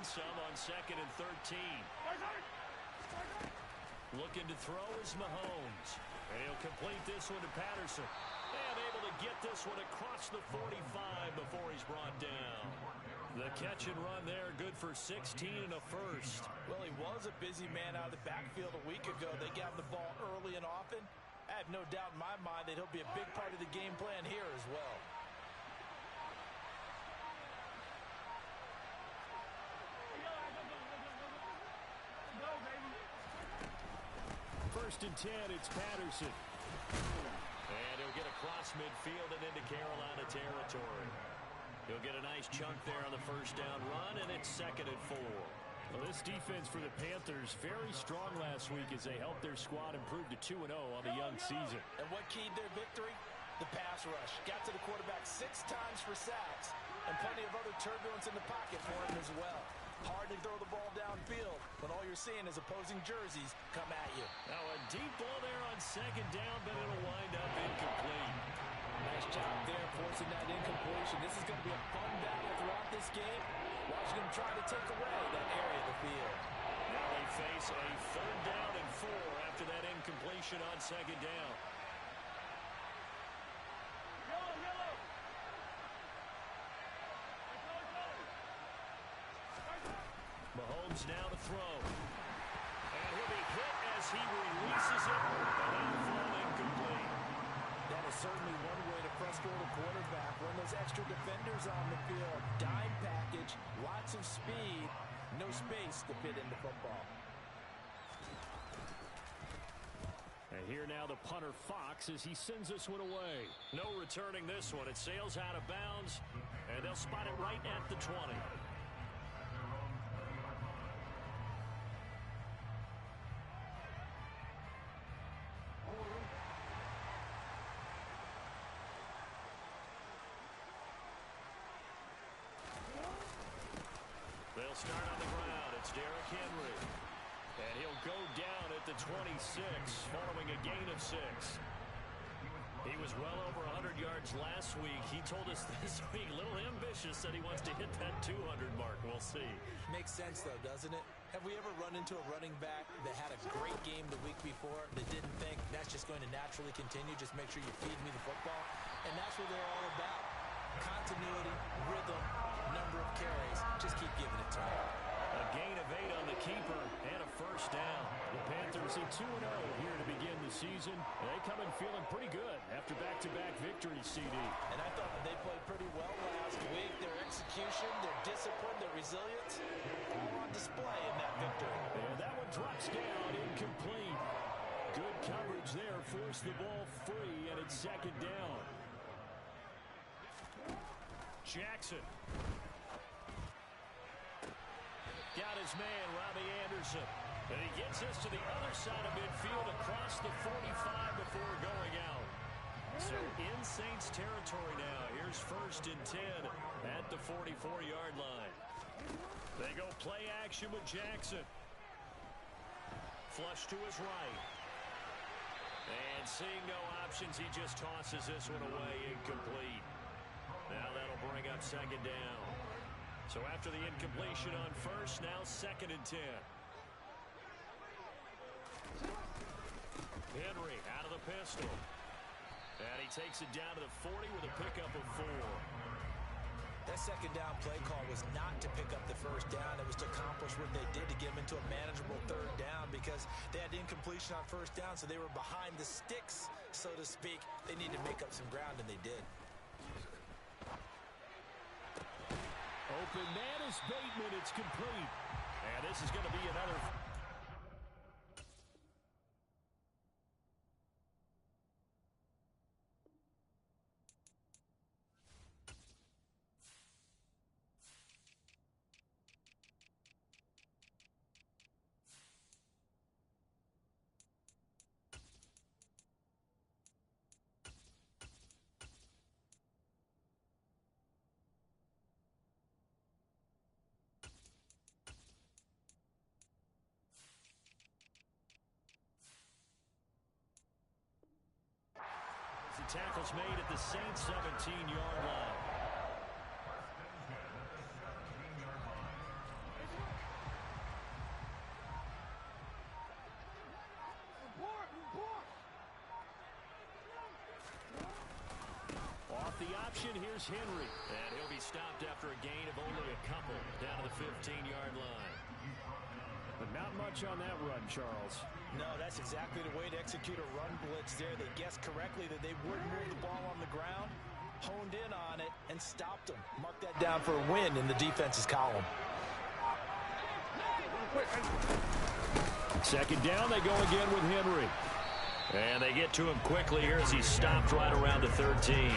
then some on 2nd and 13. Looking to throw is Mahomes. And he'll complete this one to Patterson. And able to get this one across the 45 before he's brought down. The catch and run there, good for 16 and a first. Well, he was a busy man out of the backfield a week ago. They got him the ball early and often. I have no doubt in my mind that he'll be a big part of the game plan here as well. First and 10, it's Patterson. And he'll get across midfield and into Carolina territory. He'll get a nice chunk there on the first down run, and it's 2nd and 4. Well, this defense for the Panthers very strong last week as they helped their squad improve to 2-0 on the young season. And what keyed their victory? The pass rush. Got to the quarterback 6 times for sacks, and plenty of other turbulence in the pocket for him as well. Hard to throw the ball downfield when all you're seeing is opposing jerseys come at you. Now a deep ball there on 2nd down, but it'll wind up incomplete. Nice job there forcing that incompletion. This is going to be a fun battle throughout this game. Watching them try to take away that area of the field. Now they face a 3rd down and 4 after that incompletion on 2nd down. Mahomes now to throw. And he'll be hit as he releases it, and that'll fall incomplete. That is certainly one way to frustrate a quarterback. When those extra defenders on the field, dime package, lots of speed, no space to fit into football. And here now the punter Fox as he sends this one away. No returning this one. It sails out of bounds, and they'll spot it right at the 20. They'll start on the ground. It's Derrick Henry. And he'll go down at the 26, following a gain of 6. He was well over 100 yards last week. He told us this week, a little ambitious, that he wants to hit that 200 mark. We'll see. Makes sense, though, doesn't it? Have we ever run into a running back that had a great game the week before that didn't think that's just going to naturally continue? Just make sure you feed me the football. And that's what they're all about. Continuity, rhythm, number of carries. Just keep giving it to him. A gain of 8 on the keeper and a first down. The Panthers at 2-0 here to begin the season. They come in feeling pretty good after back-to-back victories, CD. And I thought that they played pretty well last week. Their execution, their discipline, their resilience, all on display in that victory. And that one drops down, incomplete. Good coverage there, forced the ball free, and it's 2nd down. Jackson. Got his man, Robbie Anderson. And he gets this to the other side of midfield across the 45 before going out. So in Saints territory now. Here's 1st and 10 at the 44-yard line. They go play action with Jackson. Flush to his right. And seeing no options, he just tosses this one away, incomplete. Now that'll bring up 2nd down. So after the incompletion on 1st, now 2nd and 10. Henry out of the pistol. And he takes it down to the 40 with a pickup of 4. That 2nd down play call was not to pick up the 1st down. It was to accomplish what they did to get them into a manageable 3rd down because they had incompletion on 1st down, so they were behind the sticks, so to speak. They needed to make up some ground, and they did. Open man is Bateman. It's complete. And this is going to be another... Tackle's made at the Saints 17-yard line. option. Here's Henry. And he'll be stopped after a gain of only a couple down to the 15-yard line. But not much on that run, Charles. No, that's exactly the way to execute a run blitz there. They guessed correctly that they wouldn't move the ball on the ground, honed in on it, and stopped them. Mark that down for a win in the defense's column. Second down, they go again with Henry. And they get to him quickly here as he's stopped right around the 13.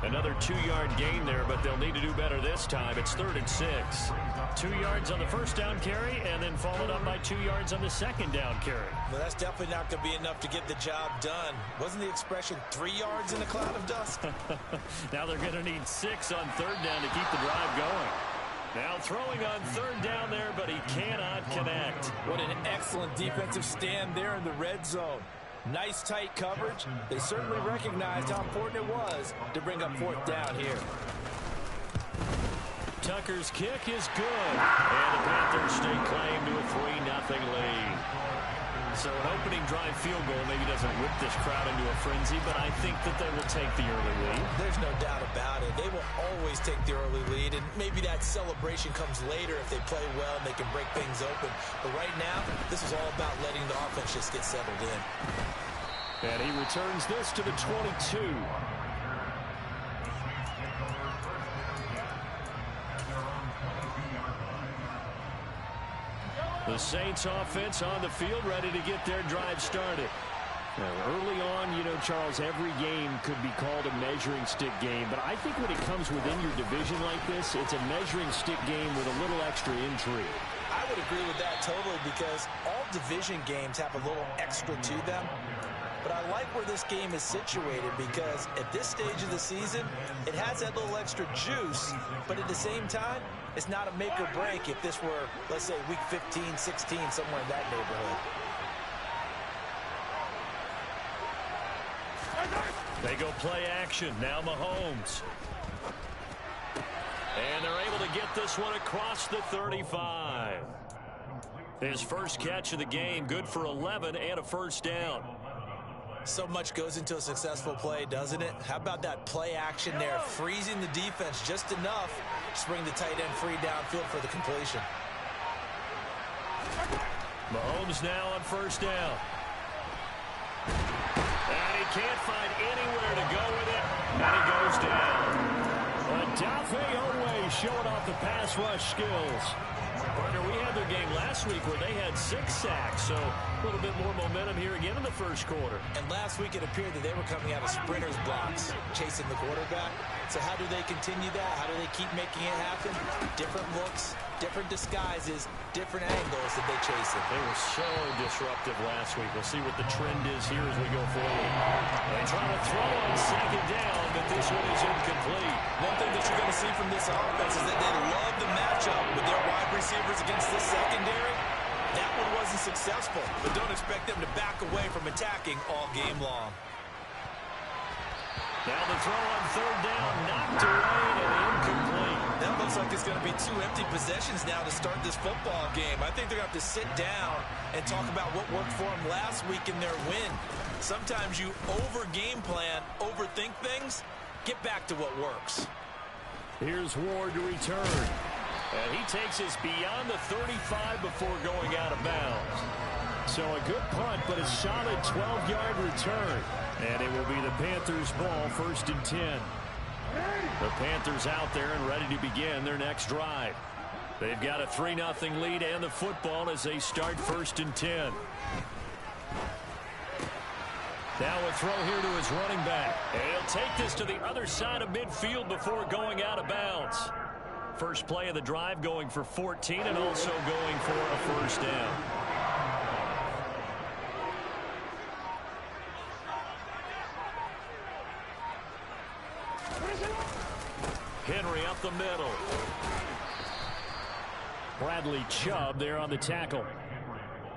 Another 2-yard gain there, but they'll need to do better this time. It's 3rd and 6. 2 yards on the first down carry, and then followed up by 2 yards on the second down carry. Well, that's definitely not going to be enough to get the job done. Wasn't the expression 3 yards in a cloud of dust? Now they're going to need 6 on 3rd down to keep the drive going. Now throwing on 3rd down there, but he cannot connect. What an excellent defensive stand there in the red zone. Nice tight coverage. They certainly recognized how important it was to bring up 4th down here. Tucker's kick is good. And the Panthers stake claim to a 3-0 lead. So an opening drive field goal maybe doesn't whip this crowd into a frenzy, but I think that they will take the early lead. There's no doubt about it. They will always take the early lead, and maybe that celebration comes later if they play well and they can break things open. But right now, this is all about letting the offense just get settled in. And he returns this to the 22. The Saints offense on the field, ready to get their drive started. Now, early on, you know, Charles, every game could be called a measuring stick game. But I think when it comes within your division like this, it's a measuring stick game with a little extra intrigue. I would agree with that totally, because all division games have a little extra to them. But I like where this game is situated, because at this stage of the season, it has that little extra juice, but at the same time, it's not a make or break if this were, let's say, week 15, 16, somewhere in that neighborhood. They go play action. Now Mahomes. And they're able to get this one across the 35. His first catch of the game, good for 11 and a first down. So much goes into a successful play, doesn't it? How about that play action there, freezing the defense just enough to bring the tight end free downfield for the completion. Mahomes now on first down. And he can't find anywhere to go with it, and he goes down. Odafe Oweh showing off the pass rush skills. Partner, we had their game last week where they had 6 sacks, so a little bit more momentum here again in the first quarter. And last week it appeared that they were coming out of sprinters blocks, chasing the quarterback. So how do they continue that? How do they keep making it happen? Different looks, different disguises, different angles that they chase it. They were so disruptive last week. We'll see what the trend is here as we go forward. They try to throw on second down, but this one is incomplete. One thing that you're going to see from this offense is that they love the matchup with their wide receivers against this secondary. That one wasn't successful, but don't expect them to back away from attacking all game long. Now the throw on third down, knocked away and incomplete. That looks like it's going to be 2 empty possessions now to start this football game. I think they're going to have to sit down and talk about what worked for them last week in their win. Sometimes you over-game plan, overthink things. Get back to what works. Here's Ward to return. And he takes us beyond the 35 before going out of bounds. So a good punt, but a solid 12-yard return. And it will be the Panthers' ball, 1st and 10. The Panthers out there and ready to begin their next drive. They've got a 3-0 lead and the football as they start 1st and 10. Now a throw here to his running back. And he'll take this to the other side of midfield before going out of bounds. First play of the drive going for 14 and also going for a first down. Henry up the middle. Bradley Chubb there on the tackle.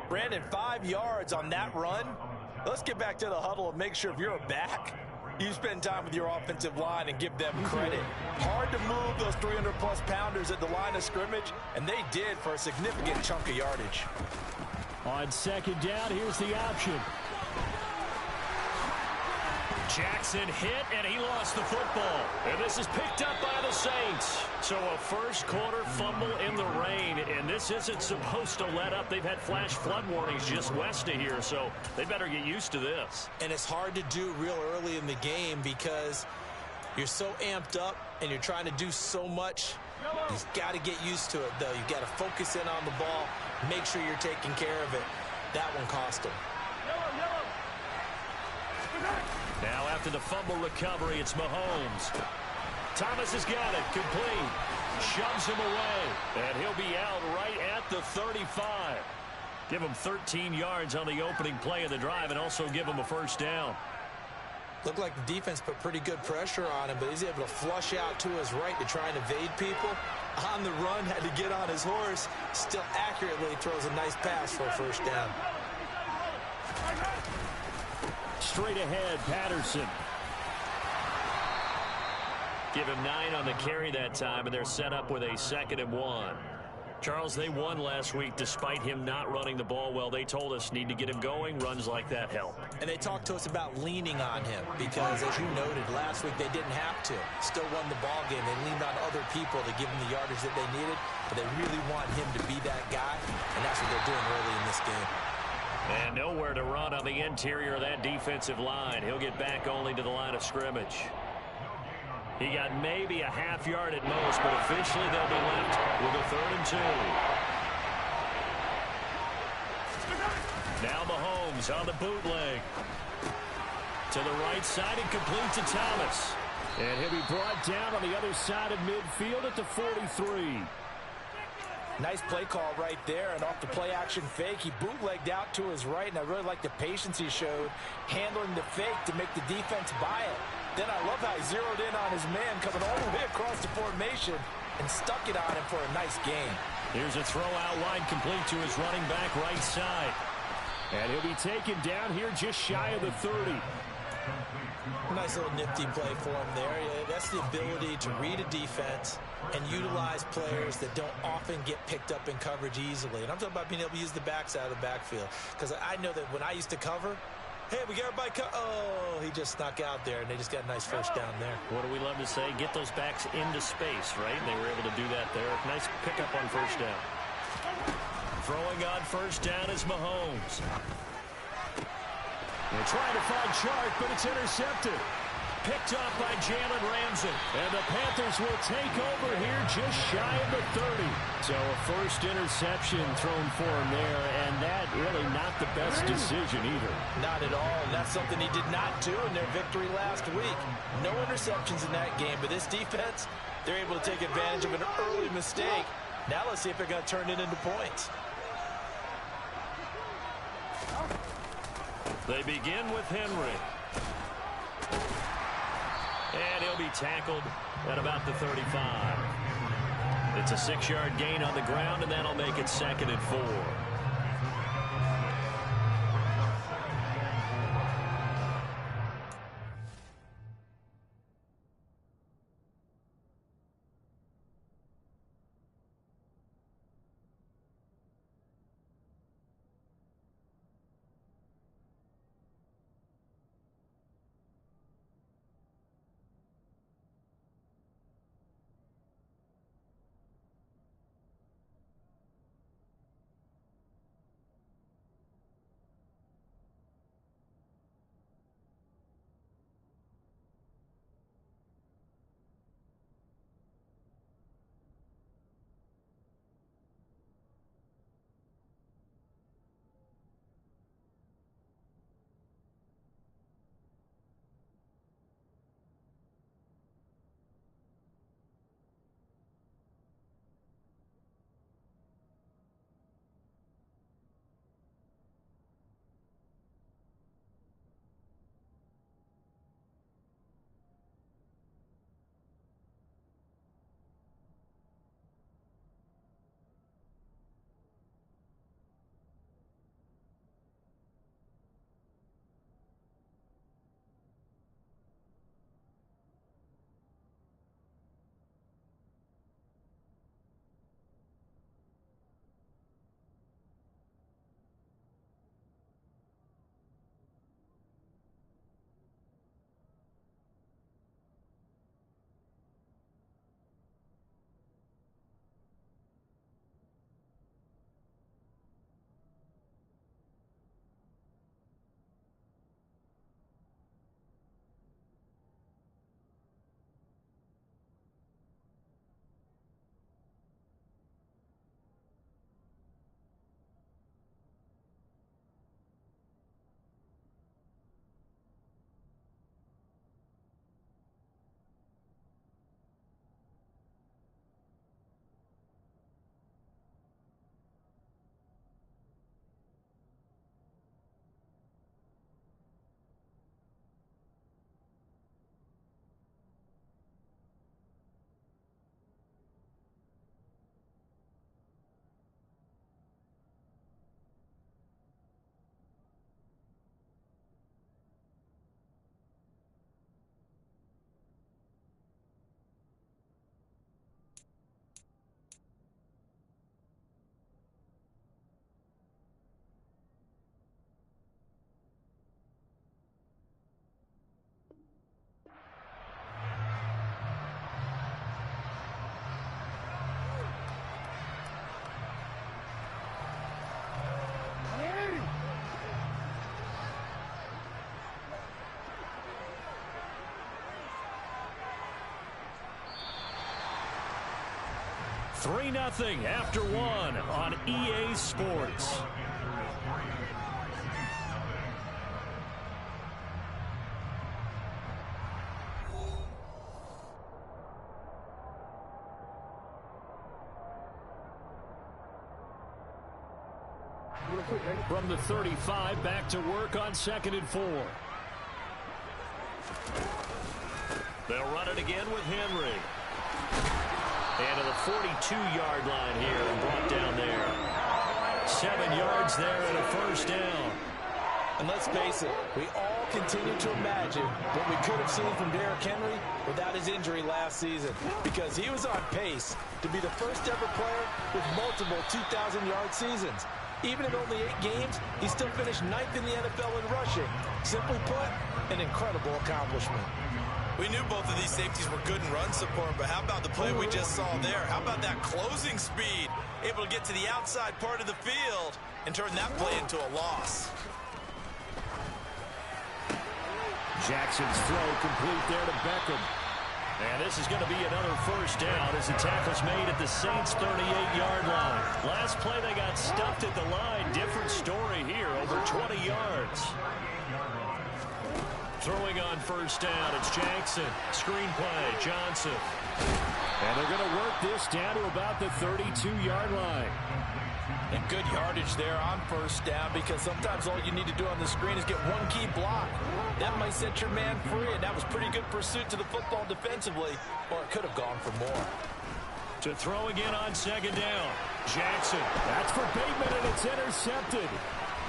Brandon, 5 yards on that run. Let's get back to the huddle and make sure if you're a back, you spend time with your offensive line and give them credit. Hard to move those 300-plus pounders at the line of scrimmage, and they did for a significant chunk of yardage. On second down, here's the option. Jackson hit, and he lost the football. And this is picked up by the Saints. So a first quarter fumble in the rain, and this isn't supposed to let up. They've had flash flood warnings just west of here, so they better get used to this. And it's hard to do real early in the game because you're so amped up and you're trying to do so much. You've got to get used to it, though. You've got to focus in on the ball, make sure you're taking care of it. That one cost him. Now after the fumble recovery, it's Mahomes. Thomas has got it, complete. Shoves him away, and he'll be out right at the 35. Give him 13 yards on the opening play of the drive and also give him a first down. Looked like the defense put pretty good pressure on him, but he's able to flush out to his right to try and evade people. On the run, had to get on his horse. Still accurately throws a nice pass for a first down. Straight ahead, Patterson. Give him 9 on the carry that time, and they're set up with a 2nd and 1. Charles, they won last week despite him not running the ball well. They told us need to get him going. Runs like that help. And they talked to us about leaning on him because, as you noted, last week they didn't have to. Still won the ball game. They leaned on other people to give them the yardage that they needed, but they really want him to be that guy, and that's what they're doing early in this game. And nowhere to run on the interior of that defensive line. He'll get back only to the line of scrimmage. He got maybe a half yard at most, but officially they'll be left with a 3rd and 2. Now Mahomes on the bootleg. To the right side and complete to Thomas. And he'll be brought down on the other side of midfield at the 43. Nice play call right there, and off the play-action fake, he bootlegged out to his right, and I really like the patience he showed handling the fake to make the defense buy it. Then I love how he zeroed in on his man coming all the way across the formation and stuck it on him for a nice gain. Here's a throw out wide complete to his running back right side. And he'll be taken down here just shy of the 30. Nice little nifty play for him there. That's the ability to read a defense and utilize players that don't often get picked up in coverage easily. And I'm talking about being able to use the backside of the backfield. Because I know that when I used to cover, hey, we got everybody oh, he just snuck out there, and they just got a nice first down there. What do we love to say? Get those backs into space, right? And they were able to do that there. Nice pickup on first down. Throwing on first down is Mahomes. They're trying to find Chark, but it's intercepted. Picked up by Jalen Ramsey. And the Panthers will take over here just shy of the 30. So a first interception thrown for him there, and that really not the best decision either. Not at all. And that's something he did not do in their victory last week. No interceptions in that game, but this defense, they're able to take advantage of an early mistake. Now let's see if they're going to turn it into points. They begin with Henry. And he'll be tackled at about the 35. It's a 6-yard gain on the ground, and that'll make it 2nd and 4. 3-0 after one on EA Sports. From the 35, back to work on 2nd and 4. They'll run it again with Henry. And to the 42-yard line here and brought down there. 7 yards there and a first down. And let's face it, we all continue to imagine what we could have seen from Derrick Henry without his injury last season, because he was on pace to be the first ever player with multiple 2,000-yard seasons. Even in only 8 games, he still finished 9th in the NFL in rushing. Simply put, an incredible accomplishment. We knew both of these safeties were good in run support, but how about the play we just saw there? How about that closing speed? Able to get to the outside part of the field and turn that play into a loss. Jackson's throw complete there to Beckham. And this is going to be another first down as the tackle's made at the Saints' 38-yard line. Last play they got stuffed at the line. Different story here, over 20 yards. Throwing on first down, it's Jackson. Screen play, Johnson. And they're going to work this down to about the 32-yard line. And good yardage there on first down, because sometimes all you need to do on the screen is get one key block. That might set your man free, and that was pretty good pursuit to the football defensively, or it could have gone for more. To throw again on 2nd down, Jackson. That's for Bateman, and it's intercepted.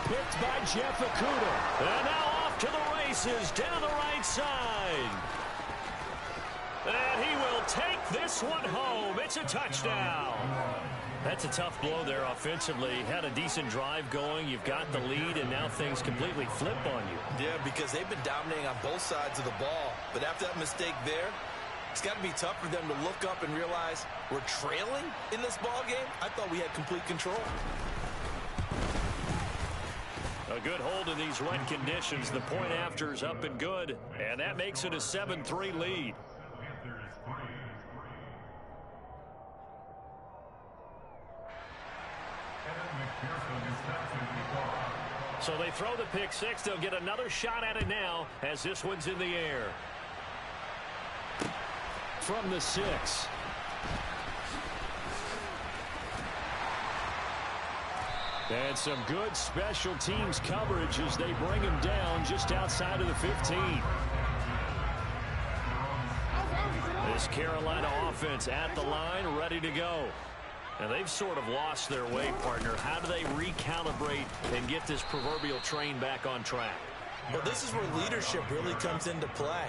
Picked by Jeff Okudah. And now off to the races, down the right side. And he will take this one home. It's a touchdown. That's a tough blow there offensively. Had a decent drive going. You've got the lead, and now things completely flip on you. Yeah, because they've been dominating on both sides of the ball. But after that mistake there, it's got to be tough for them to look up and realize we're trailing in this ball game. I thought we had complete control. A good hold in these wet conditions. The point after is up and good, and that makes it a 7-3 lead. So they throw the pick six. They'll get another shot at it now as this one's in the air. From the 6. And some good special teams coverage as they bring him down just outside of the 15. This Carolina offense at the line, ready to go. And they've sort of lost their way, partner. How do they recalibrate and get this proverbial train back on track? Well, this is where leadership really comes into play.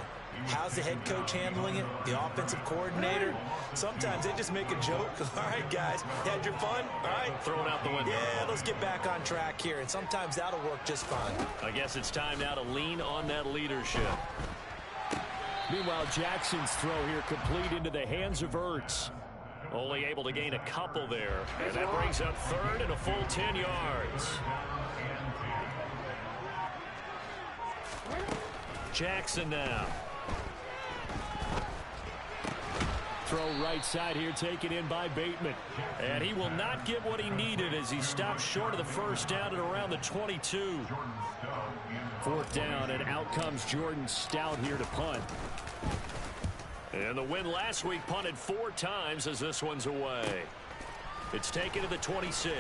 How's the head coach handling it? The offensive coordinator? Sometimes they just make a joke. All right, guys, had your fun? All right. Throwing out the window. Yeah, let's get back on track here. And sometimes that'll work just fine. I guess it's time now to lean on that leadership. Meanwhile, Jackson's throw here complete into the hands of Ertz. Only able to gain a couple there. And that brings up 3rd and a full 10 yards. Jackson now. Throw right side here, taken in by Bateman. And he will not get what he needed as he stops short of the first down at around the 22. 4th down, and out comes Jordan Stout here to punt. And the win last week punted 4 times as this one's away. It's taken to the 26.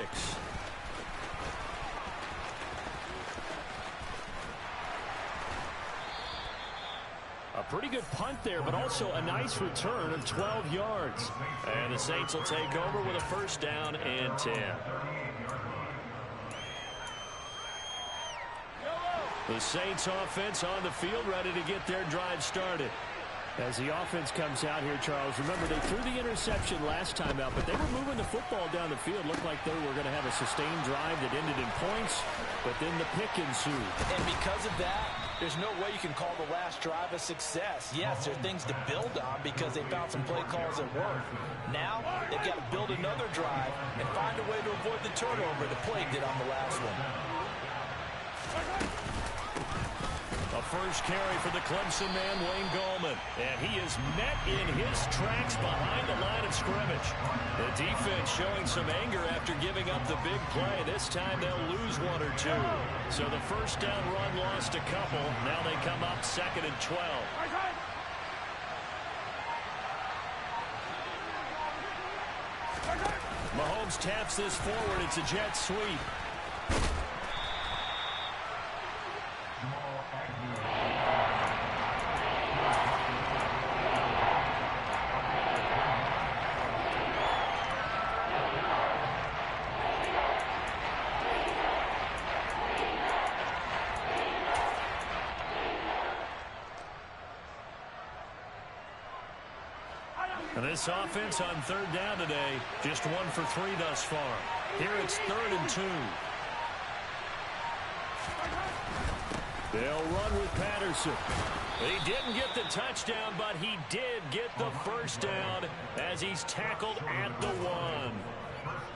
A pretty good punt there, but also a nice return of 12 yards. And the Saints will take over with a first down and 10. The Saints offense on the field, ready to get their drive started. As the offense comes out here, Charles, remember they threw the interception last time out, but they were moving the football down the field. Looked like they were going to have a sustained drive that ended in points, but then the pick ensued. And because of that, there's no way you can call the last drive a success. Yes, there are things to build on because they found some play calls that work. Now, they've got to build another drive and find a way to avoid the turnover that plagued it on the last one. A first carry for the Clemson man, Wayne Gallman. And he is met in his tracks behind the line of scrimmage. The defense showing some anger after giving up the big play. This time they'll lose one or two. So the first down run lost a couple. Now they come up 2nd and 12. Mahomes taps this forward. It's a jet sweep. And this offense on 3rd down today, just 1 for 3 thus far. Here it's 3rd and 2. They'll run with Patterson. He didn't get the touchdown, but he did get the first down as he's tackled at the 1.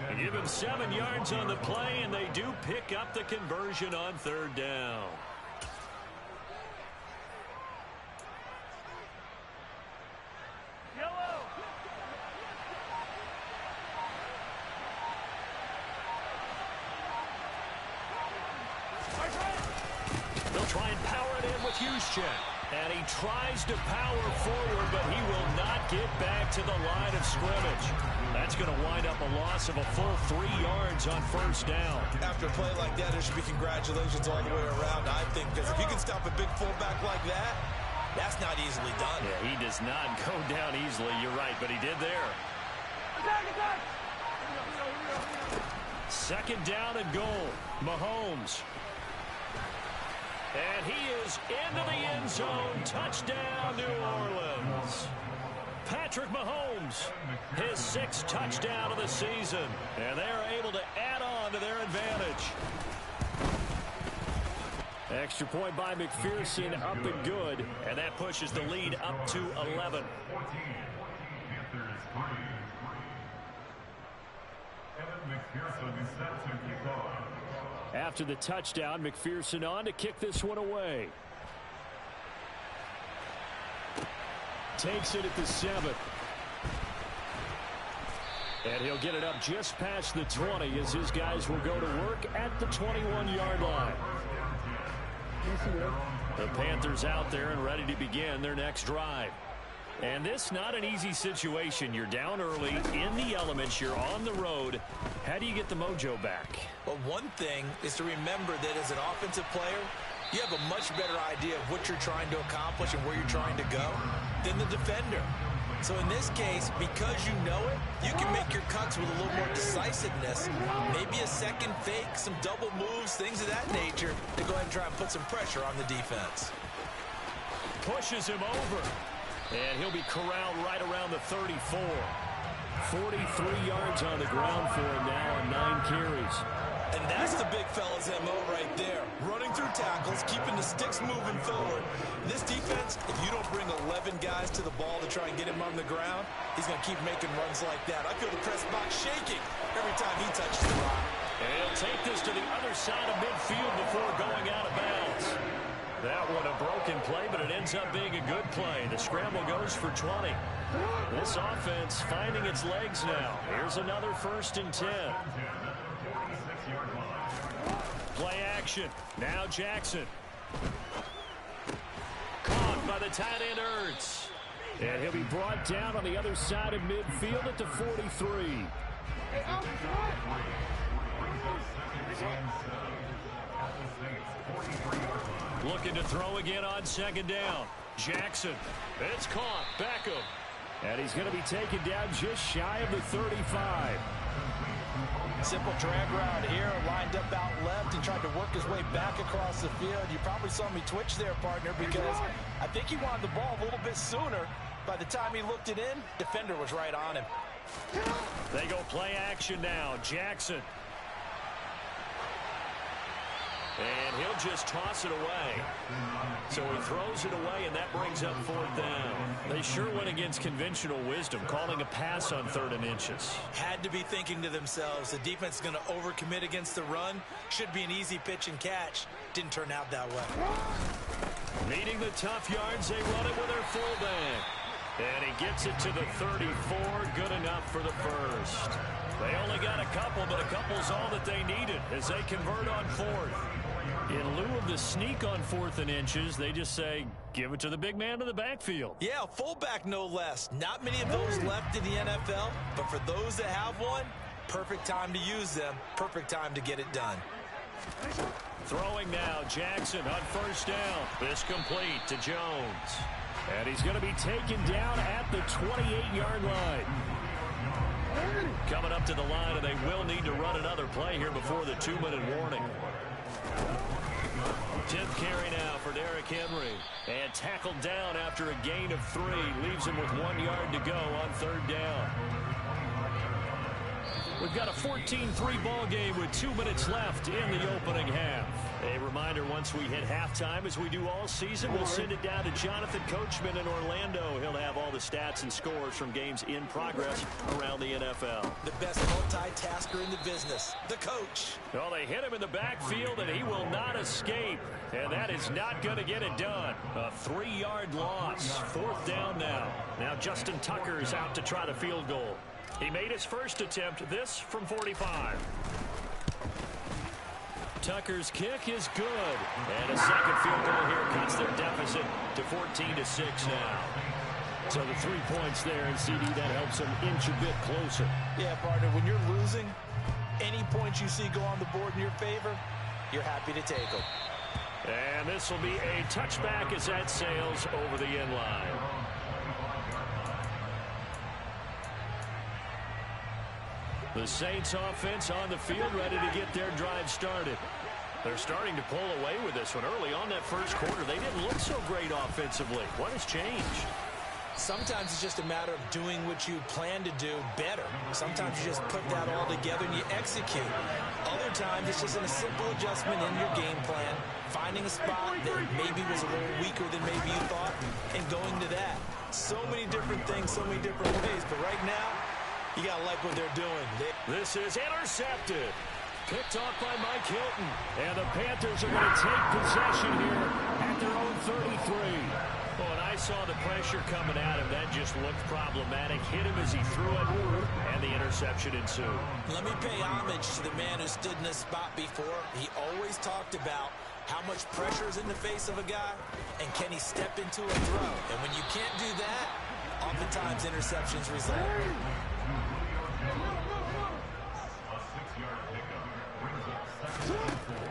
They give him 7 yards on the play, and they do pick up the conversion on 3rd down. Try and power it in with Juszczyk. And he tries to power forward, but he will not get back to the line of scrimmage. That's going to wind up a loss of a full 3 yards on 1st down. After a play like that, there should be congratulations all the way around, I think, because if you can stop a big fullback like that, that's not easily done. Yeah, he does not go down easily. You're right, but he did there. 2nd down and goal. Mahomes. And he is into the end zone. Touchdown, New Orleans. Patrick Mahomes, his 6th touchdown of the season. And they're able to add on to their advantage. Extra point by McPherson, up and good. And that pushes the lead up to 11. After the touchdown, McPherson on to kick this one away. Takes it at the 7. And he'll get it up just past the 20 as his guys will go to work at the 21-yard line. The Panthers out there and ready to begin their next drive. And this not an easy situation. You're down early, in the elements, you're on the road. How do you get the mojo back? Well, one thing is to remember that as an offensive player, you have a much better idea of what you're trying to accomplish and where you're trying to go than the defender. So in this case, because you know it, you can make your cuts with a little more decisiveness. Maybe a second fake, some double moves, things of that nature to go ahead and try and put some pressure on the defense. Pushes him over. And he'll be corralled right around the 34. 43 yards on the ground for him now on 9 carries. And that's the big fella's MO right there. Running through tackles, keeping the sticks moving forward. This defense, if you don't bring 11 guys to the ball to try and get him on the ground, he's going to keep making runs like that. I feel the press box shaking every time he touches the rock. And he'll take this to the other side of midfield before going out of bounds. That one a broken play, but it ends up being a good play. The scramble goes for 20. This offense finding its legs now. Here's another 1st and 10. Play action. Now Jackson. Caught by the tight end Ertz. And he'll be brought down on the other side of midfield at the 43. Looking to throw again on 2nd down. Jackson. It's caught. Beckham. And he's going to be taken down just shy of the 35. Simple drag route here, lined up out left and tried to work his way back across the field. You probably saw me twitch there, partner, because I think he wanted the ball a little bit sooner. By the time he looked it in, defender was right on him. They go play action now. Jackson. And he'll just toss it away. So he throws it away, and that brings up 4th down. They sure went against conventional wisdom, calling a pass on 3rd and inches. Had to be thinking to themselves, the defense is going to overcommit against the run. Should be an easy pitch and catch. Didn't turn out that way. Needing the tough yards, they run it with their fullback. And he gets it to the 34. Good enough for the first. They only got a couple, but a couple's all that they needed as they convert on fourth. In lieu of the sneak on 4th and inches, they just say, give it to the big man in the backfield. Yeah, fullback no less. Not many of those left in the NFL, but for those that have one, perfect time to use them. Perfect time to get it done. Throwing now, Jackson on first down. This complete to Jones. And he's going to be taken down at the 28-yard line. Coming up to the line, and they will need to run another play here before the 2-minute warning. 10th carry now for Derrick Henry. And tackled down after a gain of 3. Leaves him with 1 yard to go on 3rd down. We've got a 14-3 ball game with 2 minutes left in the opening half. A reminder, once we hit halftime, as we do all season, we'll send it down to Jonathan Coachman in Orlando. He'll have all the stats and scores from games in progress around the NFL. The best multitasker in the business, the coach. Well, they hit him in the backfield, and he will not escape. And that is not going to get it done. A 3-yard loss. 4th down now. Now Justin Tucker is out to try the field goal. He made his first attempt, this from 45. Tucker's kick is good. And a second field goal here cuts their deficit to 14-6 now. So the 3 points there, and CD, that helps them inch a bit closer. Yeah, partner, when you're losing, any points you see go on the board in your favor, you're happy to take them. And this will be a touchback as that sails over the end line. The Saints offense on the field, ready to get their drive started. They're starting to pull away with this one. Early on that first quarter, they didn't look so great offensively. What has changed? Sometimes it's just a matter of doing what you plan to do better. Sometimes you just put that all together and you execute. Other times it's just a simple adjustment in your game plan, finding a spot that maybe was a little weaker than maybe you thought, and going to that. So many different things, so many different ways. But right now, you got to like what they're doing. This is intercepted. Picked off by Mike Hilton. And the Panthers are going to take possession here at their own 33. Oh, and I saw the pressure coming at him. That just looked problematic. Hit him as he threw it, and the interception ensued. Let me pay homage to the man who stood in this spot before. He always talked about how much pressure is in the face of a guy, and can he step into a throw. And when you can't do that, oftentimes interceptions result.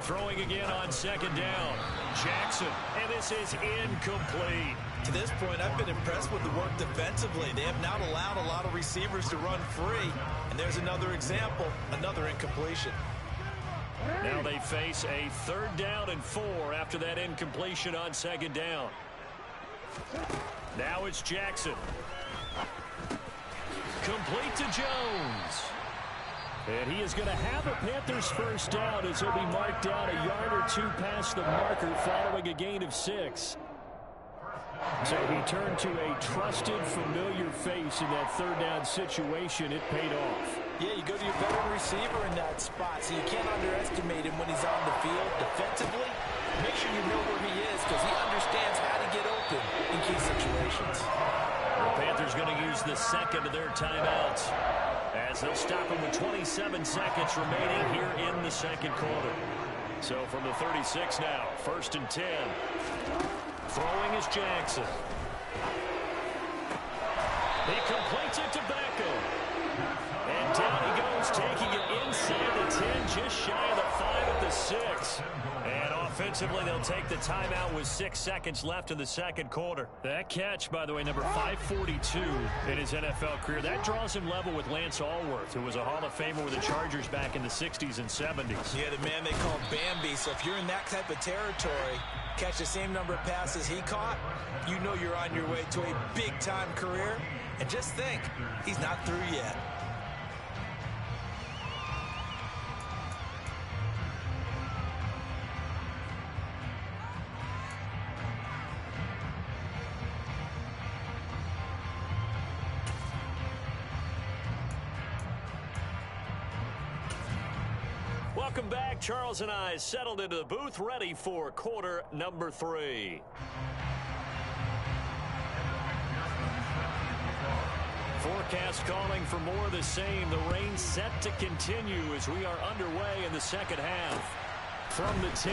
Throwing again on second down. Jackson, and this is incomplete. To this point, I've been impressed with the work defensively. They have not allowed a lot of receivers to run free. And there's another example, another incompletion. Now they face a 3rd down and 4 after that incompletion on second down. Now it's Jackson. Complete to Jones. And he is going to have a Panthers first down as he'll be marked down a yard or 2 past the marker following a gain of 6. So he turned to a trusted, familiar face in that 3rd down situation. It paid off. Yeah, you go to your veteran receiver in that spot, so you can't underestimate him when he's on the field defensively. Make sure you know where he is because he understands how to get open in key situations. The Panthers going to use the second of their timeouts as they'll stop him with 27 seconds remaining here in the second quarter. So from the 36 now, 1st and 10. Throwing is Jackson. He completes it to Beckham. And down he goes, taking it inside the 10, just shy of the 5 at the 6. And offensively, they'll take the timeout with 6 seconds left in the second quarter. That catch, by the way, number 542 in his NFL career, that draws him level with Lance Allworth, who was a Hall of Famer with the Chargers back in the 60s and 70s. Yeah, the man they call Bambi. So if you're in that type of territory, catch the same number of passes he caught, you know you're on your way to a big-time career. And just think, he's not through yet. Welcome back. Charles and I settled into the booth, ready for quarter number 3. Forecast calling for more of the same. The rain set to continue as we are underway in the second half. From the 10.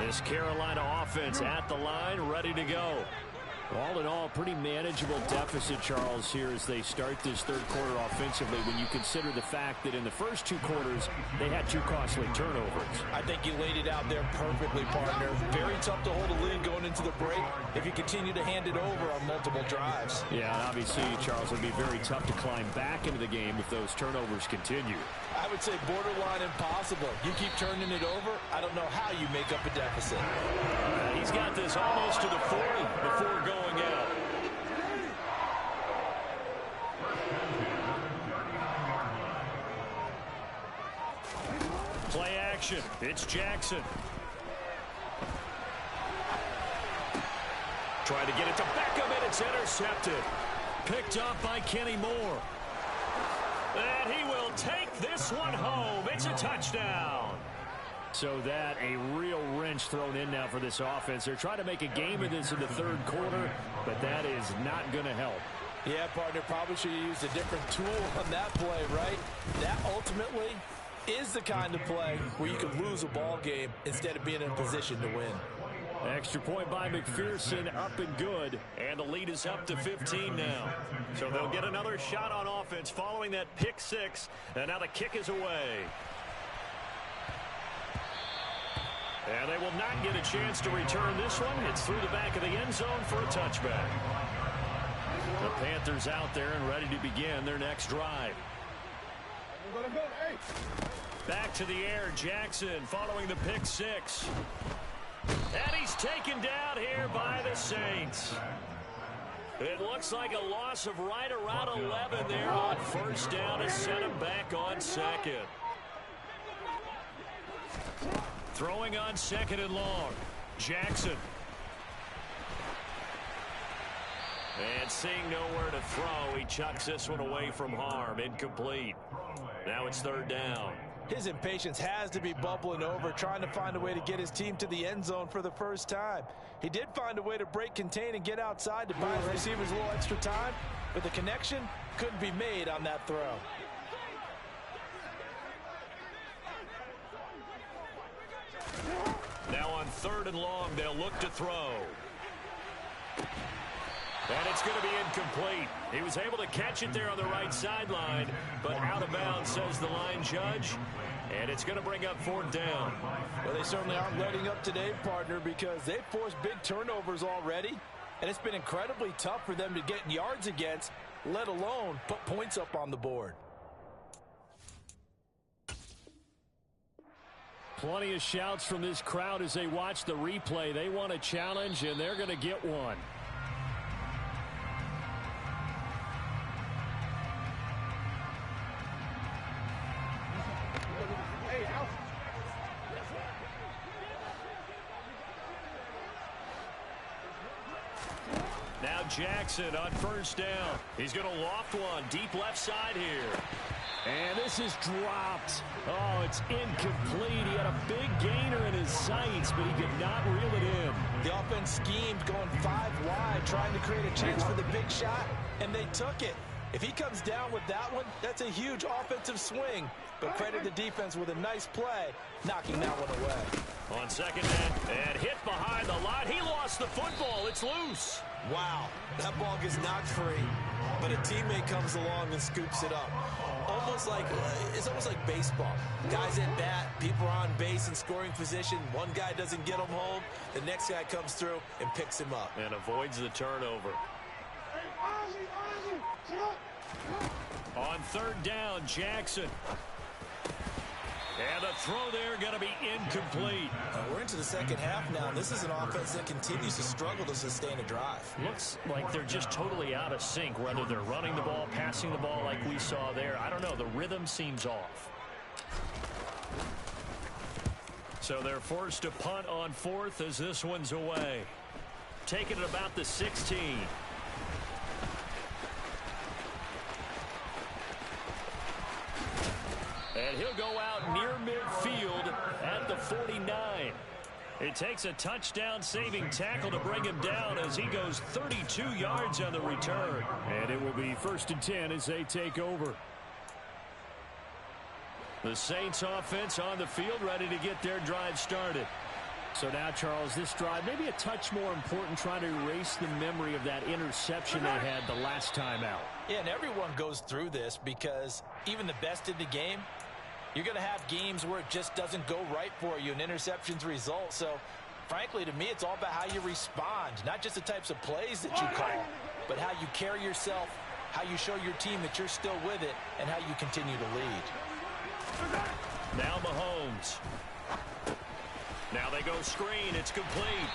This Carolina offense at the line, ready to go. All in all, pretty manageable deficit, Charles, here as they start this third quarter offensively when you consider the fact that in the first 2 quarters, they had 2 costly turnovers. I think you laid it out there perfectly, partner. Very tough to hold a lead going into the break if you continue to hand it over on multiple drives. Yeah, and obviously, Charles, it would be very tough to climb back into the game if those turnovers continue. I would say borderline impossible. You keep turning it over, I don't know how you make up a deficit. He's got this almost to the 40 before going out. Play action. It's Jackson. Trying to get it to Beckham, and it's intercepted. Picked up by Kenny Moore. And he will take this one home. It's a touchdown. So that a real wrench thrown in now for this offense. They're trying to make a game of this in the third quarter, but that is not going to help. Yeah, partner, probably should have used a different tool on that play, right? That ultimately is the kind of play where you can lose a ball game instead of being in a position to win. Extra point by McPherson, up and good. And the lead is up to 15 now. So they'll get another shot on offense following that pick 6. And now the kick is away. And they will not get a chance to return this one. It's through the back of the end zone for a touchback. The Panthers out there and ready to begin their next drive. Back to the air, Jackson following the pick 6. And he's taken down here by the Saints. It looks like a loss of right around 11 there on first down to set him back on second. Throwing on second and long. Jackson. And seeing nowhere to throw, he chucks this one away from harm. Incomplete. Now it's third down. His impatience has to be bubbling over, trying to find a way to get his team to the end zone for the first time. He did find a way to break, contain, and get outside to buy his receivers a little extra time, but the connection couldn't be made on that throw. Now on third and long, they'll look to throw. And it's going to be incomplete. He was able to catch it there on the right sideline, but out of bounds, says the line judge. And it's going to bring up fourth down. Well, they certainly aren't letting up today, partner, because they've forced big turnovers already. And it's been incredibly tough for them to get yards against, let alone put points up on the board. Plenty of shouts from this crowd as they watch the replay. They want a challenge, and they're going to get one. Now Jackson on first down. He's going to loft one deep left side here. And this is dropped. Oh, it's incomplete. He had a big gainer in his sights, but he could not reel it in. The offense schemed going 5 wide, trying to create a chance for the big shot, and they took it. If he comes down with that one, that's a huge offensive swing. But credit the defense with a nice play, knocking that one away. On second and hit behind the line. He lost the football. It's loose. Wow, that ball gets knocked free, but a teammate comes along and scoops it up. It's almost like baseball. Guys at bat, people are on base in scoring position. One guy doesn't get him home. The next guy comes through and picks him up. And avoids the turnover. On third down, Jackson. And the throw there going to be incomplete. We're into the second half now, and this is an offense that continues to struggle to sustain a drive. Looks like they're just totally out of sync, whether they're running the ball, passing the ball like we saw there. I don't know. The rhythm seems off. So they're forced to punt on fourth as this one's away. Taking it about the 16. And he'll go out near midfield at the 49. It takes a touchdown-saving tackle to bring him down as he goes 32 yards on the return. And it will be 1st and 10 as they take over. The Saints offense on the field, ready to get their drive started. So now, Charles, this drive maybe a touch more important, trying to erase the memory of that interception they had the last time out. Yeah, and everyone goes through this because even the best in the game, you're going to have games where it just doesn't go right for you and interceptions result. So, frankly, to me, it's all about how you respond, not just the types of plays that you call, but how you carry yourself, how you show your team that you're still with it, and how you continue to lead. Now Mahomes. Now they go screen. It's complete.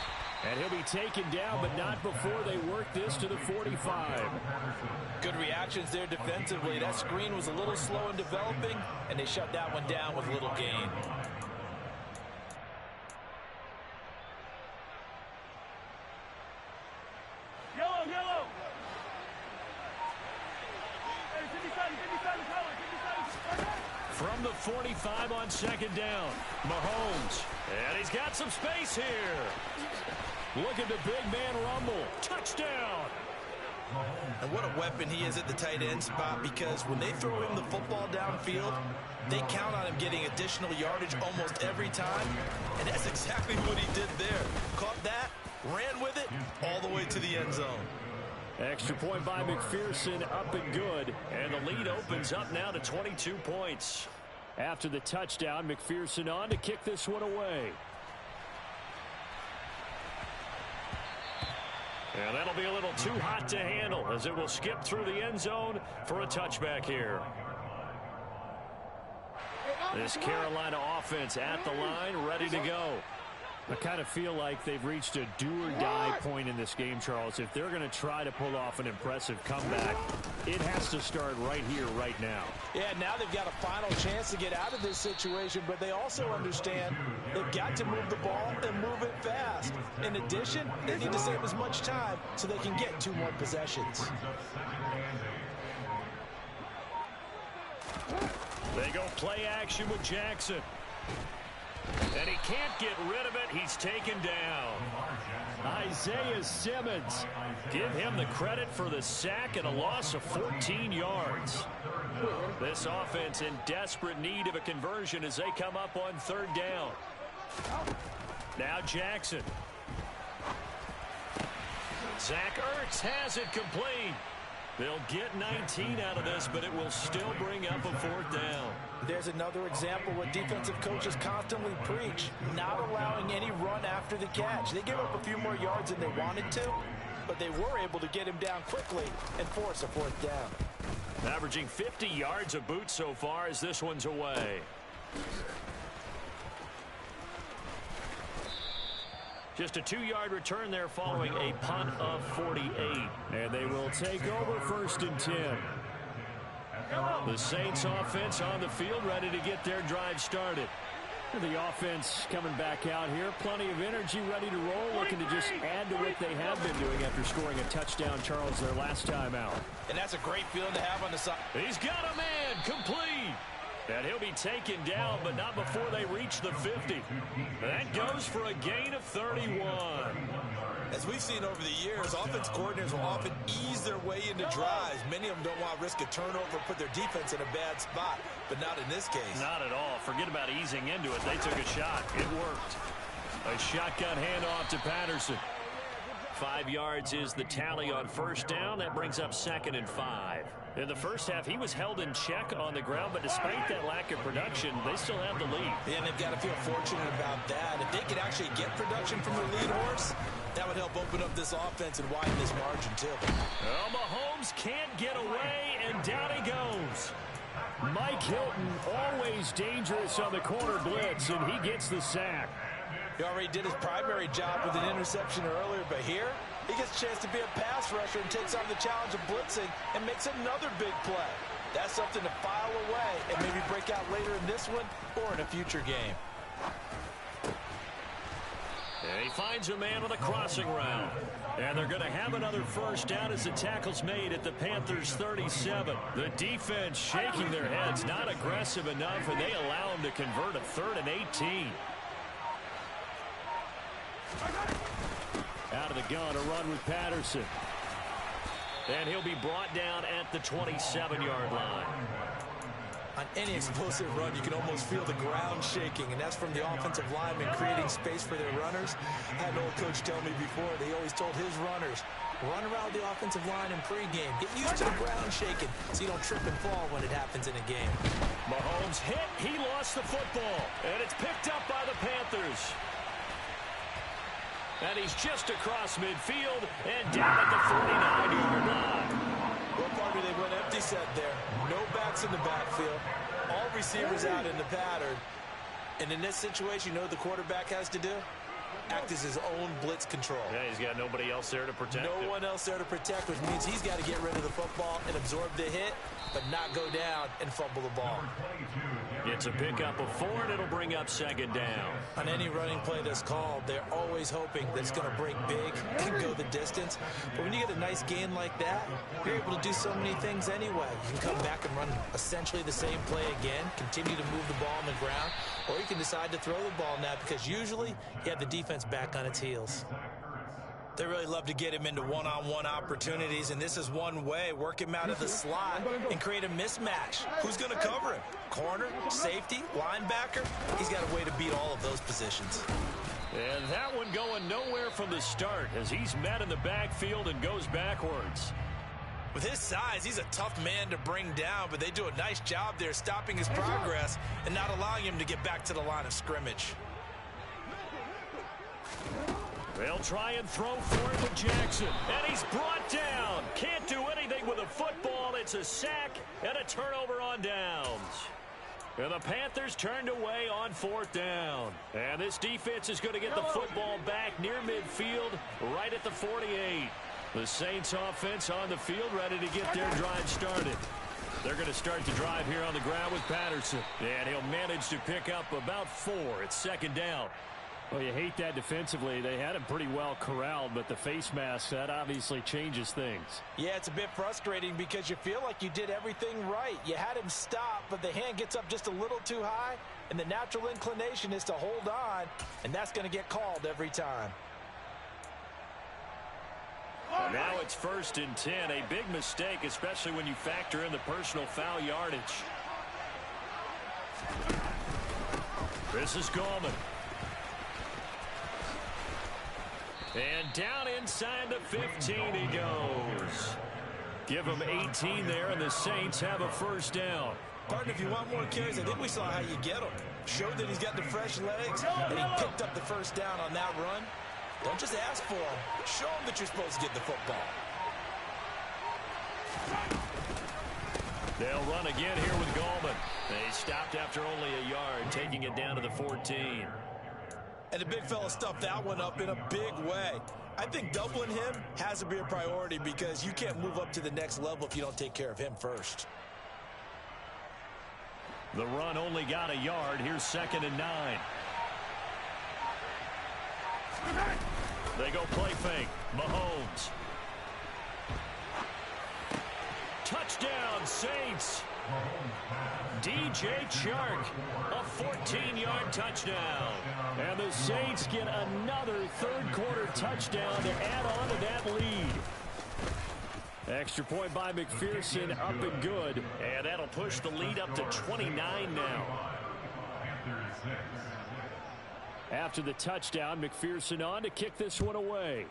And he'll be taken down, but not before they work this to the 45. Good reactions there defensively. That screen was a little slow in developing, and they shut that one down with little gain. Yellow. From the 45 on 2nd down, Mahomes. And he's got some space here. Look at the big man rumble. Touchdown. And what a weapon he is at the tight end spot, because when they throw him the football downfield, they count on him getting additional yardage almost every time. And that's exactly what he did there. Caught that, ran with it, all the way to the end zone. Extra point by McPherson, up and good. And the lead opens up now to 22 points. After the touchdown, McPherson on to kick this one away. And that'll be a little too hot to handle as it will skip through the end zone for a touchback here. This Carolina offense at the line, ready to go. I kind of feel like they've reached a do-or-die point in this game, Charles. If they're going to try to pull off an impressive comeback, it has to start right here, right now. Yeah, now they've got a final chance to get out of this situation, but they also understand they've got to move the ball and move it fast. In addition, they need to save as much time so they can get 2 more possessions. They go play action with Jackson. And he can't get rid of it. He's taken down. Isaiah Simmons. Give him the credit for the sack and a loss of 14 yards. This offense in desperate need of a conversion as they come up on 3rd down. Now Jackson. Zach Ertz has it complete. They'll get 19 out of this, but it will still bring up a 4th down. There's another example what defensive coaches constantly preach, not allowing any run after the catch. They gave up a few more yards than they wanted to, but they were able to get him down quickly and force a 4th down. Averaging 50 yards a boot so far as this one's away. Just a 2-yard return there following a punt of 48. And they will take over 1st and 10. The Saints offense on the field, ready to get their drive started. The offense coming back out here. Plenty of energy, ready to roll, looking to just add to what they have been doing after scoring a touchdown, Charles, their last time out. And that's a great feeling to have on the side. He's got a man, complete. And he'll be taken down, but not before they reach the 50. That goes for a gain of 31. As we've seen over the years, offense coordinators will often ease their way into drives. Many of them don't want to risk a turnover, put their defense in a bad spot, but not in this case. Not at all. Forget about easing into it. They took a shot. It worked. A shotgun handoff to Patterson. 5 yards is the tally on 1st down. That brings up 2nd and 5. In the first half, he was held in check on the ground, but despite that lack of production, they still have the lead. Yeah, and they've got to feel fortunate about that. If they could actually get production from their lead horse, that would help open up this offense and widen this margin, too. Well, Mahomes can't get away, and down he goes. Mike Hilton, always dangerous on the corner blitz, and he gets the sack. He already did his primary job with an interception earlier, but here he gets a chance to be a pass rusher and takes on the challenge of blitzing and makes another big play. That's something to file away and maybe break out later in this one or in a future game. finds a man with a crossing route. And they're going to have another first down as the tackle's made at the Panthers' 37. The defense shaking their heads, not aggressive enough, and they allow them to convert a 3rd and 18. Out of the gun, a run with Patterson. And he'll be brought down at the 27-yard line. On any explosive run, you can almost feel the ground shaking, and that's from the offensive linemen creating space for their runners. I had an old coach tell me before, they always told his runners, run around the offensive line in pregame. Get used to the ground shaking so you don't trip and fall when it happens in a game. Mahomes hit. He lost the football, and it's picked up by the Panthers. And he's just across midfield and down at the 49-yard line. Well, partner, they went empty set there. No backs in the backfield. All receivers out in the pattern. And in this situation, you know what the quarterback has to do? Act as his own blitz control. Yeah, he's got nobody else there to protect him. No one else there to protect, which means he's got to get rid of the football and absorb the hit, but not go down and fumble the ball. It's a pickup of 4, and it'll bring up 2nd down. On any running play that's called, they're always hoping that it's going to break big and go the distance. But when you get a nice gain like that, you're able to do so many things anyway. You can come back and run essentially the same play again, continue to move the ball on the ground, or you can decide to throw the ball now because usually you have the defense back on its heels. They really love to get him into one-on-one opportunities, and this is one way. Work him out of the slot and create a mismatch. Who's going to cover him? Corner, safety, linebacker? He's got a way to beat all of those positions. And that one going nowhere from the start as he's met in the backfield and goes backwards. With his size, he's a tough man to bring down, but they do a nice job there stopping his progress and not allowing him to get back to the line of scrimmage. They'll try and throw for it to Jackson. And he's brought down. Can't do anything with a football. It's a sack and a turnover on downs. And the Panthers turned away on 4th down. And this defense is going to get the football back near midfield, right at the 48. The Saints offense on the field, ready to get their drive started. They're going to start the drive here on the ground with Patterson. And he'll manage to pick up about 4. It's 2nd down. Well, you hate that defensively. They had him pretty well corralled, but the face mask, that obviously changes things. Yeah, it's a bit frustrating because you feel like you did everything right. You had him stop, but the hand gets up just a little too high, and the natural inclination is to hold on, and that's going to get called every time. And now it's 1st and 10. A big mistake, especially when you factor in the personal foul yardage. This is Gallman. And down inside the 15 he goes. Give him 18 there, and the Saints have a first down. Partner, if you want more carries, I think we saw how you get him. Showed that he's got the fresh legs, and he picked up the first down on that run. Don't just ask for him. Show him that you're supposed to get the football. They'll run again here with Gallman. They stopped after only a yard, taking it down to the 14. And the big fella stuffed that one up in a big way. I think doubling him has to be a priority because you can't move up to the next level if you don't take care of him first. The run only got a yard. Here's 2nd and 9. They go play fake. Mahomes. Touchdown, Saints. DJ Chark, a 14-yard touchdown. And the Saints get another third-quarter touchdown to add on to that lead. Extra point by McPherson, up and good. And that'll push the lead up to 29 now. After the touchdown, McPherson on to kick this one away.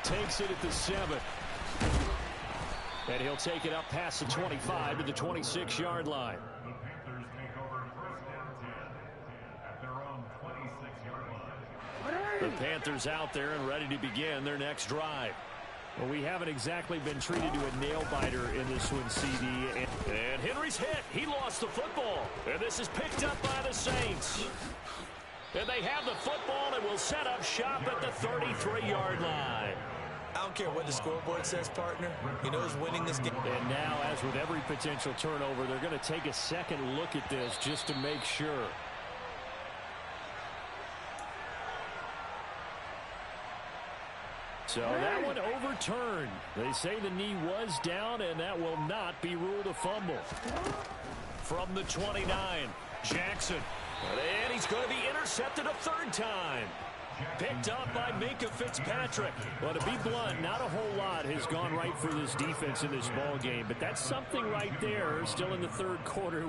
Takes it at the 7. And he'll take it up past the 25 to the 26-yard line. The Panthers out there and ready to begin their next drive. Well, we haven't exactly been treated to a nail-biter in this one, CD. And Henry's hit. He lost the football. And this is picked up by the Saints. And they have the football and will set up shop at the 33-yard line. I don't care what the scoreboard says, partner. He knows winning this game. And now, as with every potential turnover, they're going to take a second look at this just to make sure. So that one overturned. They say the knee was down, and that will not be ruled a fumble. From the 29, Jackson. And he's going to be intercepted a third time. Picked up by Minka Fitzpatrick. Well, to be blunt, not a whole lot has gone right for this defense in this ball game, but that's something right there. Still in the third quarter.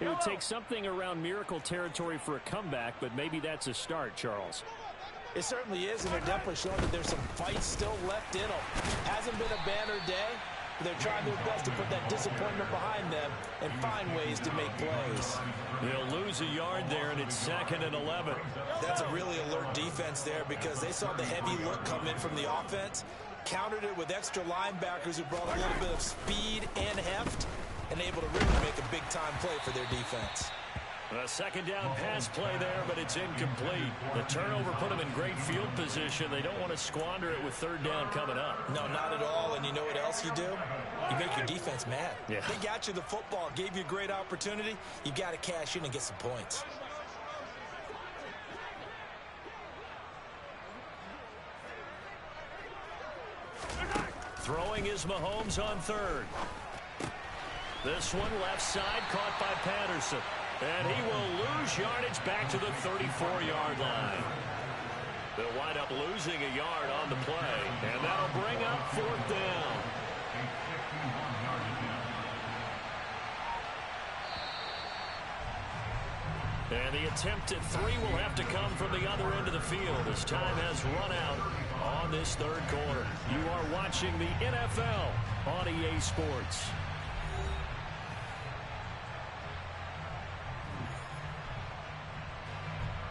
It would take something around miracle territory for a comeback, but maybe that's a start, Charles. It certainly is, and they're definitely showing that there's some fight still left in them. Hasn't been a banner day, but they're trying their best to put that disappointment behind them and find ways to make plays. They'll lose a yard there, and it's 2nd and 11. That's a really alert defense there because they saw the heavy look come in from the offense, countered it with extra linebackers who brought a little bit of speed and heft, and able to really make a big-time play for their defense. A second down pass play there, but it's incomplete. The turnover put them in great field position. They don't want to squander it with third down coming up. No, not at all. And you know what else you do? You make your defense mad. Yeah. They got you the football, gave you a great opportunity. You got to cash in and get some points. Throwing is Mahomes on third. This one left side caught by Patterson. And he will lose yardage back to the 34-yard line. They'll wind up losing a yard on the play. And that'll bring up fourth down. And the attempt at 3 will have to come from the other end of the field as time has run out on this third quarter. You are watching the NFL on EA Sports.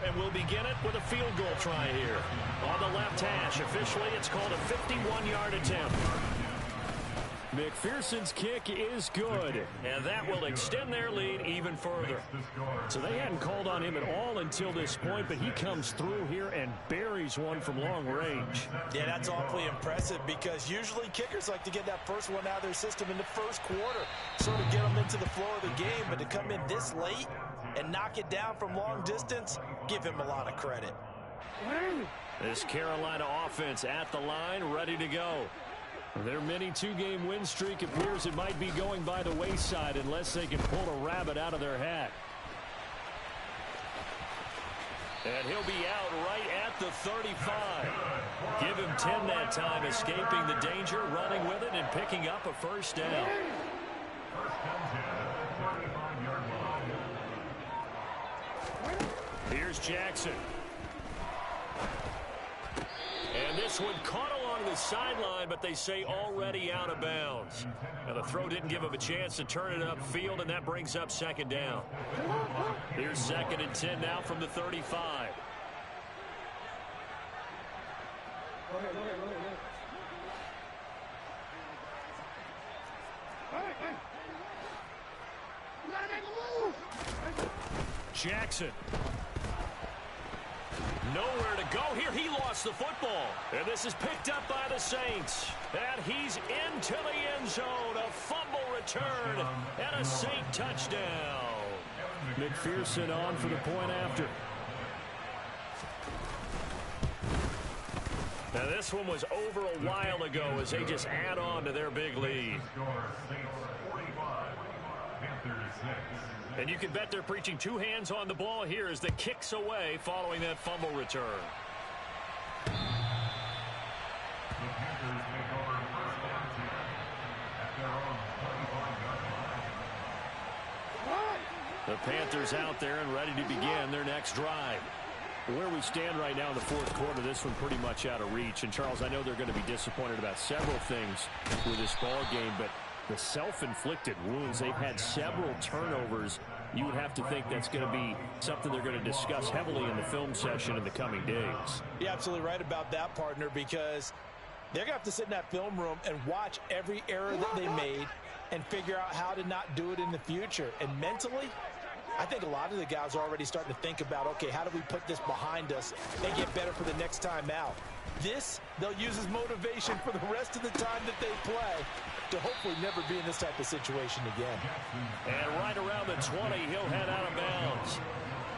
And we'll begin it with a field goal try here. On the left hash, officially it's called a 51-yard attempt. McPherson's kick is good, and that will extend their lead even further. So they hadn't called on him at all until this point, but he comes through here and buries one from long range. Yeah, that's awfully impressive because usually kickers like to get that first one out of their system in the first quarter, sort of get them into the flow of the game, but to come in this late and knock it down from long distance, give him a lot of credit. This Carolina offense at the line, ready to go. Their mini two-game win streak appears it might be going by the wayside unless they can pull a rabbit out of their hat. And he'll be out right at the 35. Give him 10 that time, escaping the danger, running with it, and picking up a first down. Here's Jackson. And this one caught along the sideline, but they say already out of bounds. Now, the throw didn't give him a chance to turn it upfield, and that brings up second down. Here's 2nd and 10 now from the 35. Jackson. Nowhere to go here. He lost the football. And this is picked up by the Saints. And he's into the end zone. A fumble return and a Saint touchdown. McPherson on for the point after. Now this one was over a while ago as they just add on to their big lead. And you can bet they're preaching two hands on the ball here as the kicks away following that fumble return. The Panthers out there and ready to begin their next drive. Where we stand right now in the fourth quarter, this one pretty much out of reach. And, Charles, I know they're going to be disappointed about several things with this ball game, but the self-inflicted wounds, they've had several turnovers. You would have to think that's going to be something they're going to discuss heavily in the film session in the coming days. You're absolutely right about that, partner, because they're going to have to sit in that film room and watch every error that they made and figure out how to not do it in the future. And mentally, I think a lot of the guys are already starting to think about, okay, how do we put this behind us and get better for the next time out? This, they'll use as motivation for the rest of the time that they play to hopefully never be in this type of situation again. And right around the 20, he'll head out of bounds.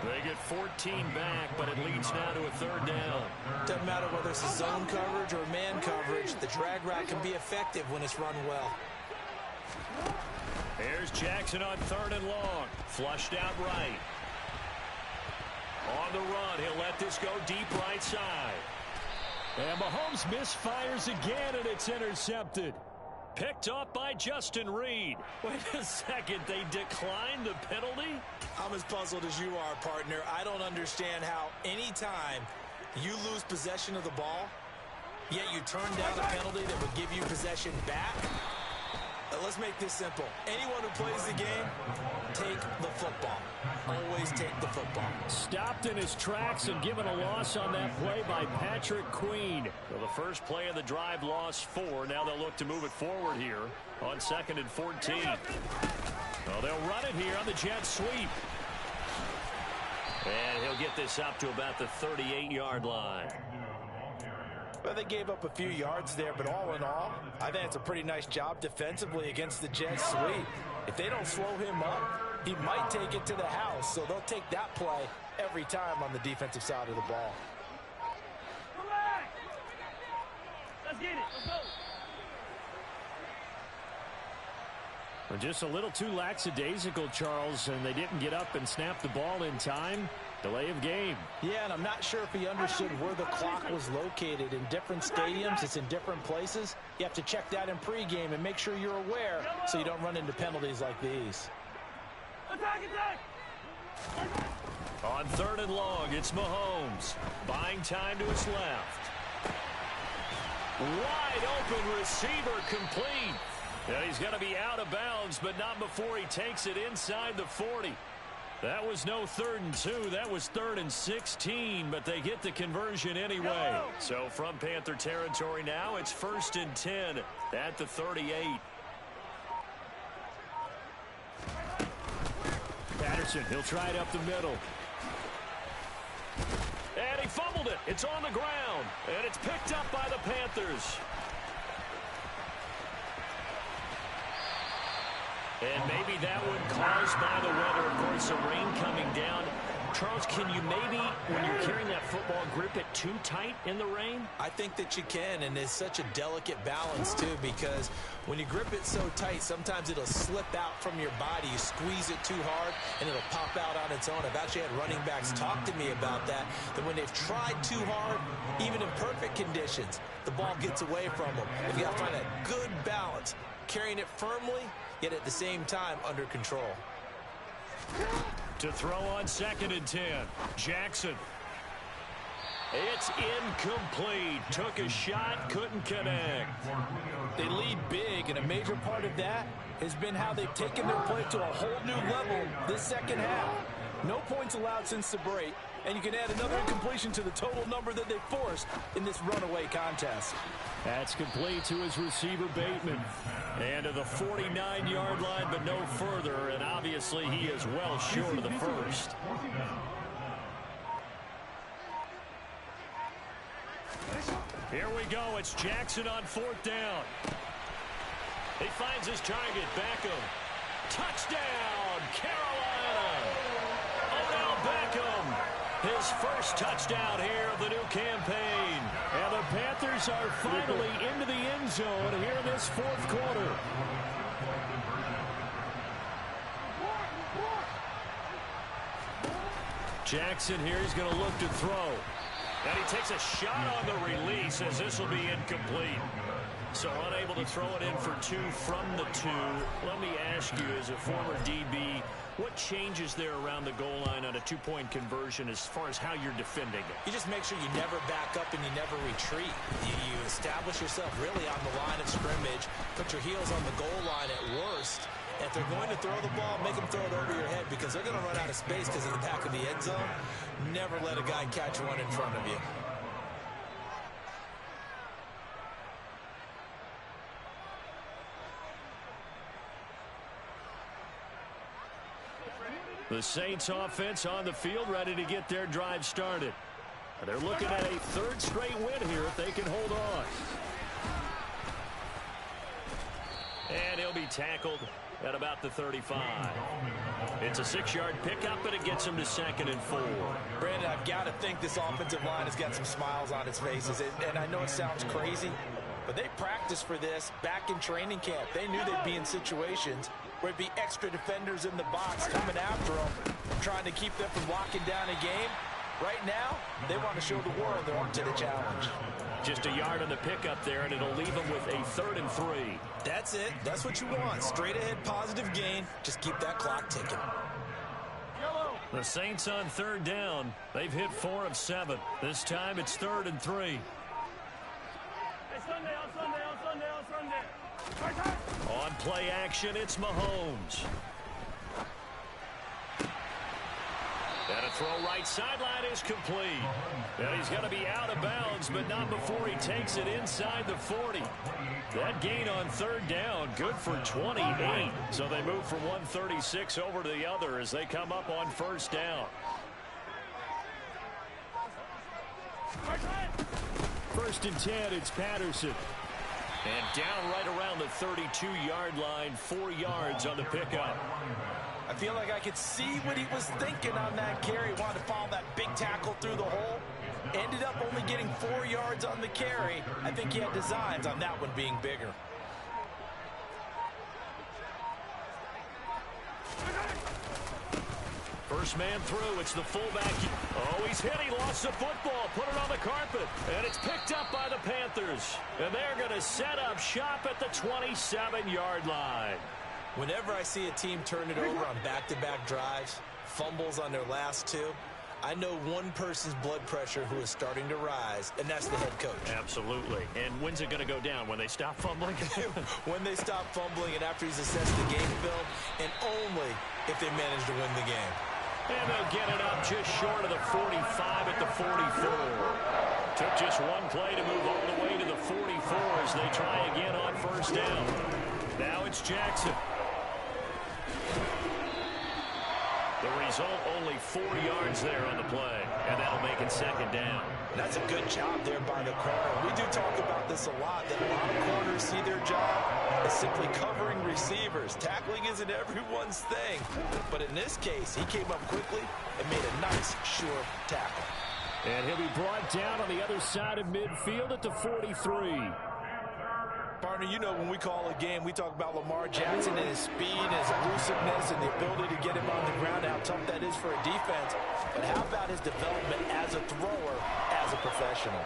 They get 14 back, but it leads now to a third down. Doesn't matter whether it's a zone coverage or man coverage. The drag route can be effective when it's run well. Here's Jackson on third and long. Flushed out right. On the run, he'll let this go deep right side. And Mahomes misfires again, and it's intercepted. Picked up by Justin Reed. Wait a second, they declined the penalty? I'm as puzzled as you are, partner. I don't understand how any time you lose possession of the ball, yet you turn down a penalty that would give you possession back. Let's make this simple. Anyone who plays the game, take the football. Always take the football. Stopped in his tracks and given a loss on that play by Patrick Queen. Well, the first play of the drive lost 4. Now they'll look to move it forward here on 2nd and 14. Well, they'll run it here on the jet sweep. And he'll get this up to about the 38-yard line. Well, they gave up a few yards there, but all in all, I think it's a pretty nice job defensively against the jet sweep. If they don't slow him up, he might take it to the house, so they'll take that play every time on the defensive side of the ball. Let's get it. Let's go. Well, just a little too lackadaisical, Charles, and they didn't get up and snap the ball in time. Delay of game. Yeah, and I'm not sure if he understood where the clock was located. In different stadiums, it's in different places. You have to check that in pregame and make sure you're aware so you don't run into penalties like these. Attack, attack. On 3rd and long, it's Mahomes. Buying time to his left. Wide open receiver complete. And he's going to be out of bounds, but not before he takes it inside the 40. That was no 3rd and 2. That was 3rd and 16, but they get the conversion anyway. So from Panther territory now, it's 1st and 10 at the 38. Patterson, he'll try it up the middle. And he fumbled it. It's on the ground, and it's picked up by the Panthers. And maybe that one caused by the weather. Of course, the rain coming down. Charles, can you maybe, when you're carrying that football, grip it too tight in the rain? I think that you can, and it's such a delicate balance, too, because when you grip it so tight, sometimes it'll slip out from your body. You squeeze it too hard, and it'll pop out on its own. I've actually had running backs talk to me about that when they've tried too hard, even in perfect conditions, the ball gets away from them. You've got to find a good balance, carrying it firmly, yet at the same time under control. To throw on 2nd and 10. Jackson. It's incomplete. Took a shot, couldn't connect. They lead big, and a major part of that has been how they've taken their play to a whole new level this second half. No points allowed since the break, and you can add another incompletion to the total number that they forced in this runaway contest. That's complete to his receiver, Bateman. And to the 49-yard line, but no further. And obviously, he is well short of the first. Here we go. It's Jackson on 4th down. He finds his target. Beckham. Touchdown, Carolina. Odell Beckham. His first touchdown here of the new campaign. And the Panthers are finally into the end zone here in this 4th quarter. Jackson here, he's going to look to throw. And he takes a shot on the release as this will be incomplete. So unable to throw it in for 2 from the 2. Let me ask you, as a former DB, what changes there around the goal line on a 2-point conversion as far as how you're defending it? You just make sure you never back up and you never retreat. You establish yourself really on the line of scrimmage, put your heels on the goal line at worst. If they're going to throw the ball, make them throw it over your head because they're going to run out of space because of the back of the end zone. Never let a guy catch one in front of you. The Saints offense on the field, ready to get their drive started. They're looking at a 3rd straight win here if they can hold on. And he'll be tackled at about the 35. It's a 6-yard pickup, and it gets him to 2nd and 4. Brandon, I've got to think this offensive line has got some smiles on its faces. And I know it sounds crazy, but they practiced for this back in training camp. They knew they'd be in situations where it'd be extra defenders in the box coming after them, trying to keep them from locking down a game. Right now, they want to show the world they're up to the challenge. Just a yard on the pickup there, and it'll leave them with a 3rd and 3. That's it. That's what you want. Straight ahead positive gain. Just keep that clock ticking. The Saints on 3rd down. They've hit 4 of 7. This time it's 3rd and 3. Hey, Sunday, on Sunday, on Sunday, on Sunday. Right side. On play action, it's Mahomes. And a throw right sideline is complete. And he's going to be out of bounds, but not before he takes it inside the 40. That gain on 3rd down, good for 28. So they move from 136 over to the other as they come up on 1st down. 1st and 10, it's Patterson. And down right around the 32-yard line, 4 yards on the pickup. I feel like I could see what he was thinking on that carry. Wanted to follow that big tackle through the hole. Ended up only getting 4 yards on the carry. I think he had designs on that one being bigger. First man through, it's the fullback. Oh, he's hit, he lost the football, put it on the carpet, and it's picked up by the Panthers. And they're going to set up shop at the 27-yard line. Whenever I see a team turn it over on back-to-back drives, fumbles on their last 2, I know one person's blood pressure who is starting to rise, and that's the head coach. Absolutely. And when's it going to go down? When they stop fumbling? When they stop fumbling and after he's assessed the game film, and only if they manage to win the game. And they'll get it up just short of the 45 at the 44. Took just one play to move all the way to the 44 as they try again on 1st down. Now it's Jackson. The result, only 4 yards there on the play, and that'll make it 2nd down. That's a good job there by the corner. We do talk about this a lot, that a lot of corners see their job as simply covering receivers. Tackling isn't everyone's thing. But in this case, he came up quickly and made a nice, sure tackle. And he'll be brought down on the other side of midfield at the 43. Partner, you know when we call a game, we talk about Lamar Jackson and his speed, his elusiveness, and the ability to get him on the ground, how tough that is for a defense. But how about his development as a thrower, as a professional?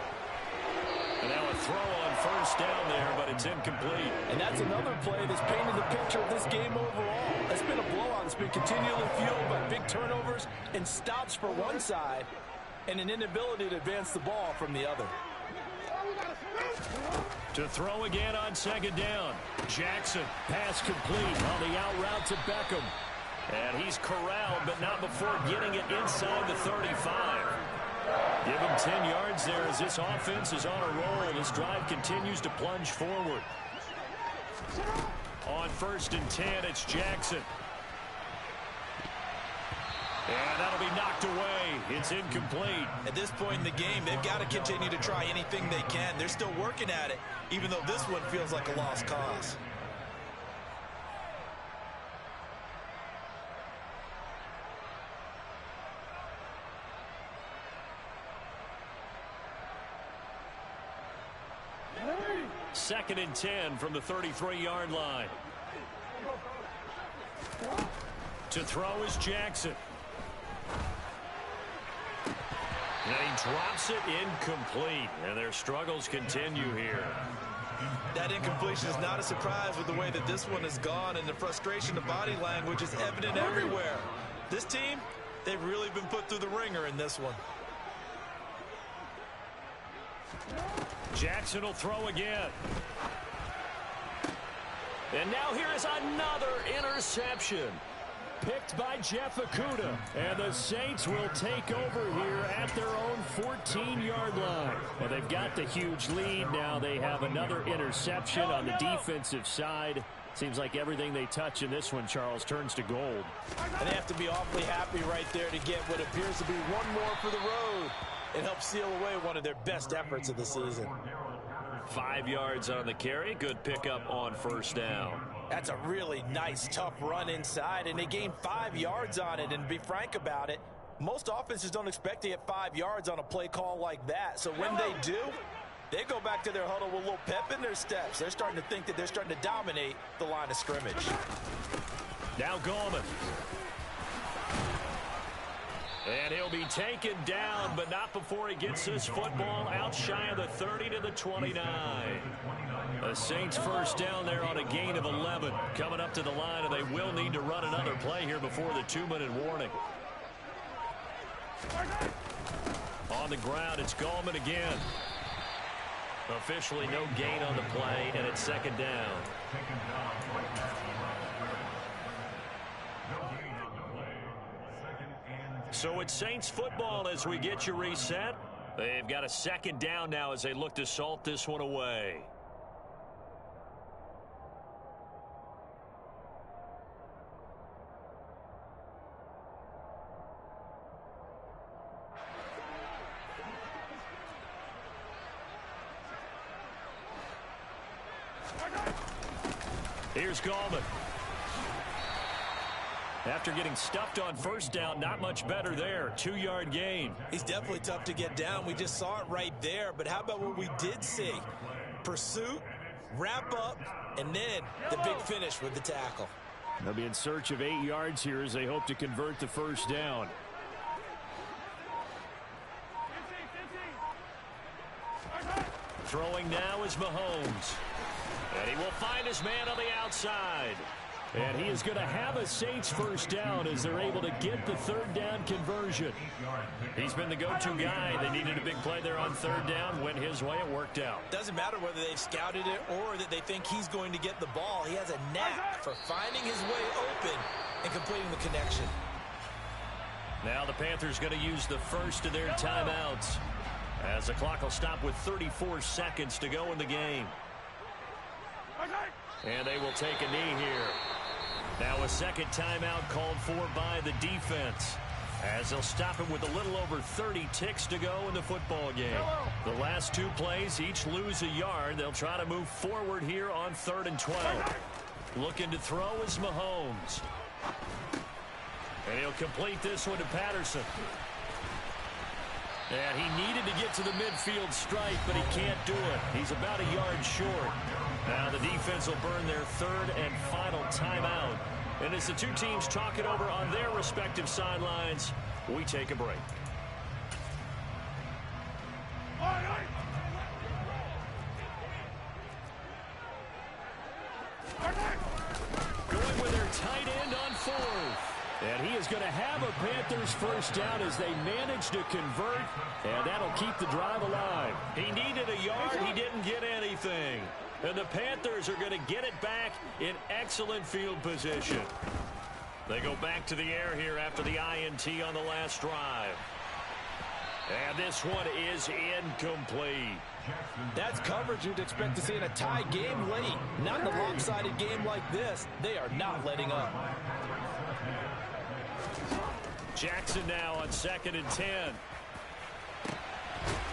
And now a throw on 1st down there, but it's incomplete. And that's another play that's painted the picture of this game overall. It's been a blowout. It's been continually fueled by big turnovers and stops for one side and an inability to advance the ball from the other. To throw again on 2nd down. Jackson, pass complete on the out route to Beckham. And he's corralled, but not before getting it inside the 35. Give him 10 yards there as this offense is on a roll. This drive continues to plunge forward. On 1st and 10, it's Jackson. And that'll be knocked away. It's incomplete. At this point in the game, they've got to continue to try anything they can. They're still working at it, even though this one feels like a lost cause. Second and 10 from the 33-yard line. To throw is Jackson. And he drops it incomplete. And their struggles continue here. That incompletion is not a surprise with the way that this one has gone, and the frustration of body language is evident everywhere. This team, they've really been put through the ringer in this one. Jackson will throw again. And now here is another interception. Picked by Jeff Okudah. And the Saints will take over here at their own 14-yard line. Well, they've got the huge lead now. They have another interception on the defensive side. Seems like everything they touch in this one, Charles, turns to gold. And they have to be awfully happy right there to get what appears to be one more for the road. It helps seal away one of their best efforts of the season. 5 yards on the carry. Good pickup on 1st down. That's a really nice, tough run inside, and they gained 5 yards on it. And to be frank about it, most offenses don't expect to get 5 yards on a play call like that. So when they do, they go back to their huddle with a little pep in their steps. They're starting to think that they're starting to dominate the line of scrimmage. Now Gallman. And he'll be taken down, but not before he gets this football out shy of the 30 to the 29. The Saints first down there on a gain of 11. Coming up to the line, and they will need to run another play here before the 2-minute warning. On the ground, it's Gallman again. Officially no gain on the play, and it's second down. So it's Saints football as we get you reset. They've got a second down now as they look to salt this one away. Here's Gallman. After getting stuffed on first down, not much better there. 2-yard gain. He's definitely tough to get down. We just saw it right there. But how about what we did see? Pursuit, wrap up, and then the big finish with the tackle. They'll be in search of 8 yards here as they hope to convert the first down. Throwing now is Mahomes. And he will find his man on the outside. And he is going to have a Saints first down as they're able to get the third down conversion. He's been the go-to guy. They needed a big play there on third down. Went his way. It worked out. Doesn't matter whether they've scouted it or that they think he's going to get the ball. He has a knack for finding his way open and completing the connection. Now the Panthers going to use the first of their timeouts as the clock will stop with 34 seconds to go in the game. And they will take a knee here. Now a second timeout called for by the defense as they'll stop it with a little over 30 ticks to go in the football game. The last 2 plays each lose a yard. They'll try to move forward here on 3rd and 12. Looking to throw is Mahomes. And he'll complete this one to Patterson. And he needed to get to the midfield stripe, but he can't do it. He's about a yard short. Now the defense will burn their 3rd and final timeout. And as the two teams talk it over on their respective sidelines, we take a break. Going with their tight end on 4th. And he is going to have a Panthers first down as they manage to convert, and that'll keep the drive alive. He needed a yard. He didn't get anything. And the Panthers are going to get it back in excellent field position. They go back to the air here after the INT on the last drive. And this one is incomplete. That's coverage you'd expect to see in a tie game late. Not in a lopsided game like this. They are not letting up. Jackson now on 2nd and 10.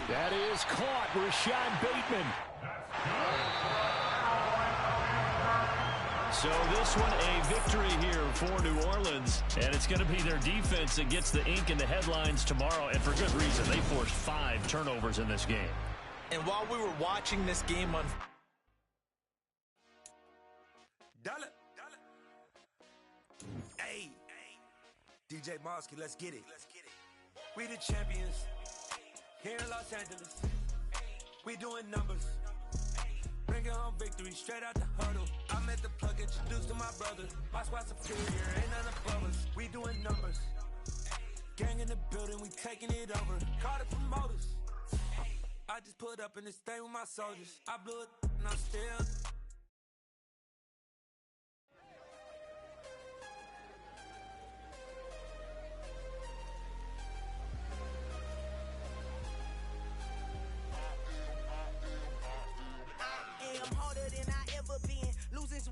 That is caught. Rashad Bateman. So this one a victory here for New Orleans. And it's going to be their defense that gets the ink in the headlines tomorrow. And for good reason. They forced 5 turnovers in this game. And while we were watching this game on... Hey, DJ Mosky, let's get it. We the champions here in Los Angeles. We doing numbers. Bringing home victory straight out the huddle. I'm at the plug, introduced to my brother. My squad superior, ain't none above us. We doing numbers. Gang in the building, we taking it over. Call the promoters. I just put up in this thing with my soldiers. I blew it and I'm still...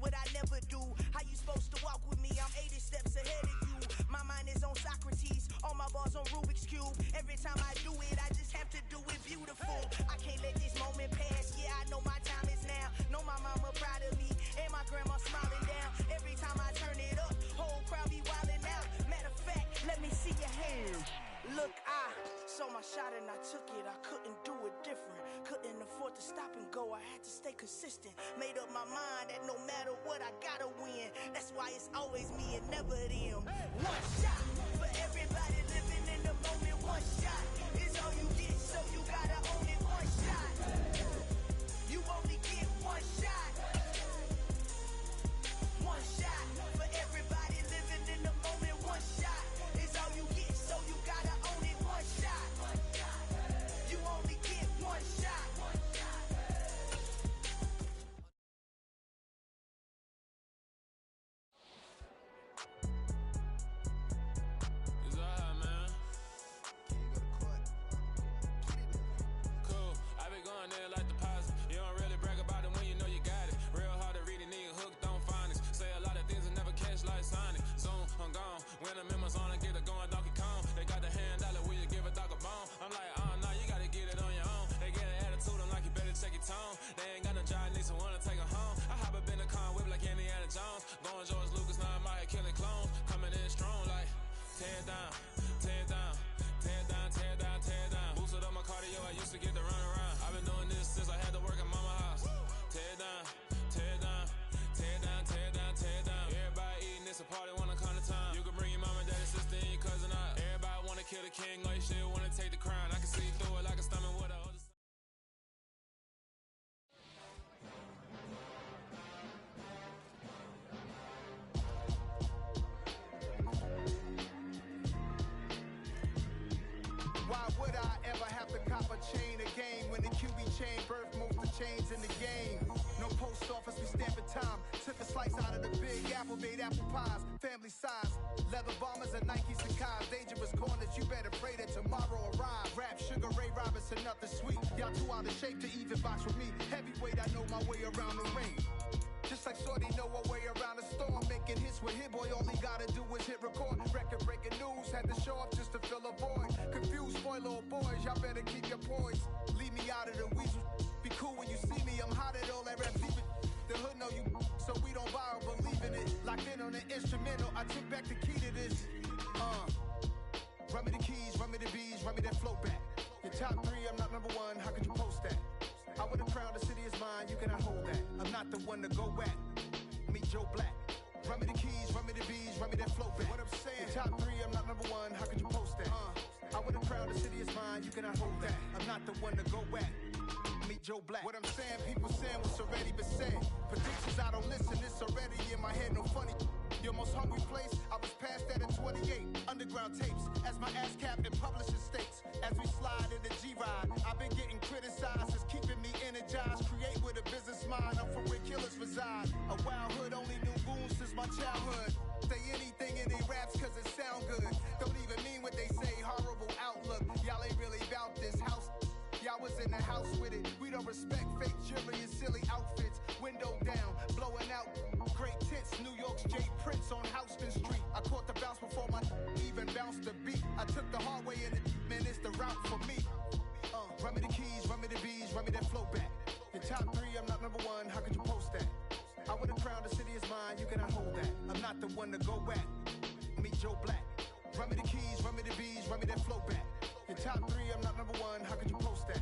What I never do. How you supposed to walk with me? I'm 80 steps ahead of you. My mind is on Socrates, all my balls on Rubik's Cube. Every time I do it, I just have to do it beautiful. I can't let this moment pass. Yeah, I know my time is now. Know my mama proud of me, and my grandma smiling down. shot and I took it, I couldn't do it different. Couldn't afford to stop and go, I had to stay consistent. Made up my mind that no matter what, I gotta win. That's why it's always me and never them. One shot for everybody living in the moment. One shot is all you get, so you gotta own it. One shot, you only get one shot. One shot for everybody living in the moment. One shot is all you get, so you gotta own it. One shot, you only get one shot. It's all hot, man. Cool, I been going there like deposit. You don't really brag about it when you know you got it. Real hard to read a nigga hooked on phonics. Say a lot of things and never catch like Sonic. Zoom, I'm gone. When I'm in my zone, I get it going Donkey Kong. They got the hand dollar, will you give a dog a bone? I'm like, nah, you gotta get it on your own. They get an attitude, I'm like, you better check your tone. They ain't got no job, need someone to take her home. I hop up in the car, whip like Indiana Jones. Going George Lucas, now I'm out here killing clones. Coming in strong like, tear it down, tear it down, tear it down, tear it down, tear it down. Boosted up my cardio, I used to get to run around. I've been doing this since I had to work at mama house. Tear it down, tear it down, tear it down, tear it down, tear it down. Everybody eating, it's a party, wanna come to time. You can bring your mama, daddy, sister, and your cousin out. Everybody wanna kill the king, like shit, wanna take the crown. I can see through it like a stomach with a other. Why would I ever have to cop a chain a game when the QB chain birthed most of the chains in the game? No post office, we stamping time. Took a slice out of the big apple, made apple pies, family size. Leather bombers and Nike Sacai's. Dangerous corners, you better pray that tomorrow arrive. Rap, Sugar Ray Robinson, nothing sweet. Y'all too out of shape to even box with me. Heavyweight, I know my way around the ring. Just like Shorty know her way around the storm. Making hits with Hit Boy, all he gotta do is hit record. Record breaking news, had to show up just to fill a void. Confused, spoil little boys, y'all better keep your poise. Leave me out of the weasel. Be cool when you see me, I'm hot at all that rap deep. The hood know you, so we don't borrow, believe in it. Locked in on the instrumental, I took back the key to this. Run me the keys, run me the bees, run me that flow back. Your top three, I'm not number one, how could you post that? I would've crowned the city is mine, you cannot hold that. I'm not the one to go back. Meet Joe Black. Run me the keys, run me the bees, run me that flow back. What I'm saying, your top three, I'm not number one, how could you post that? I would've crowned the city is mine, you cannot hold that. I'm not the one to go back. Meet Joe Black. What I'm saying, people saying what's already been said. Predictions, I don't listen, it's already in my head, no funny. Your most hungry place, I was past that at 28. Underground tapes, as my ass cap in publishing states. As we slide in the G-Ride, I've been getting criticized, it's keeping me energized. Create with a business mind, I'm from where killers reside. A wild hood, only knew goons since my childhood. Say anything in they raps cause it sound good. Don't even mean what they say, horrible outlook. Y'all ain't really about this house. Y'all was in the house with it. We don't respect fake jewelry and silly outfits. Window down, blowing out great tits. New York's J. Prince on Houston Street. I caught the bounce before my even bounced the beat. I took the hard way and it, man, it's the route for me. Run me the keys, run me the bees, run me that flow back. Your top three, I'm not number one, how could you post that? I would've crowned the city is mine, you cannot hold that. I'm not the one to go back. Meet Joe Black. Run me the keys, run me the bees, run me that flow back. Your top three,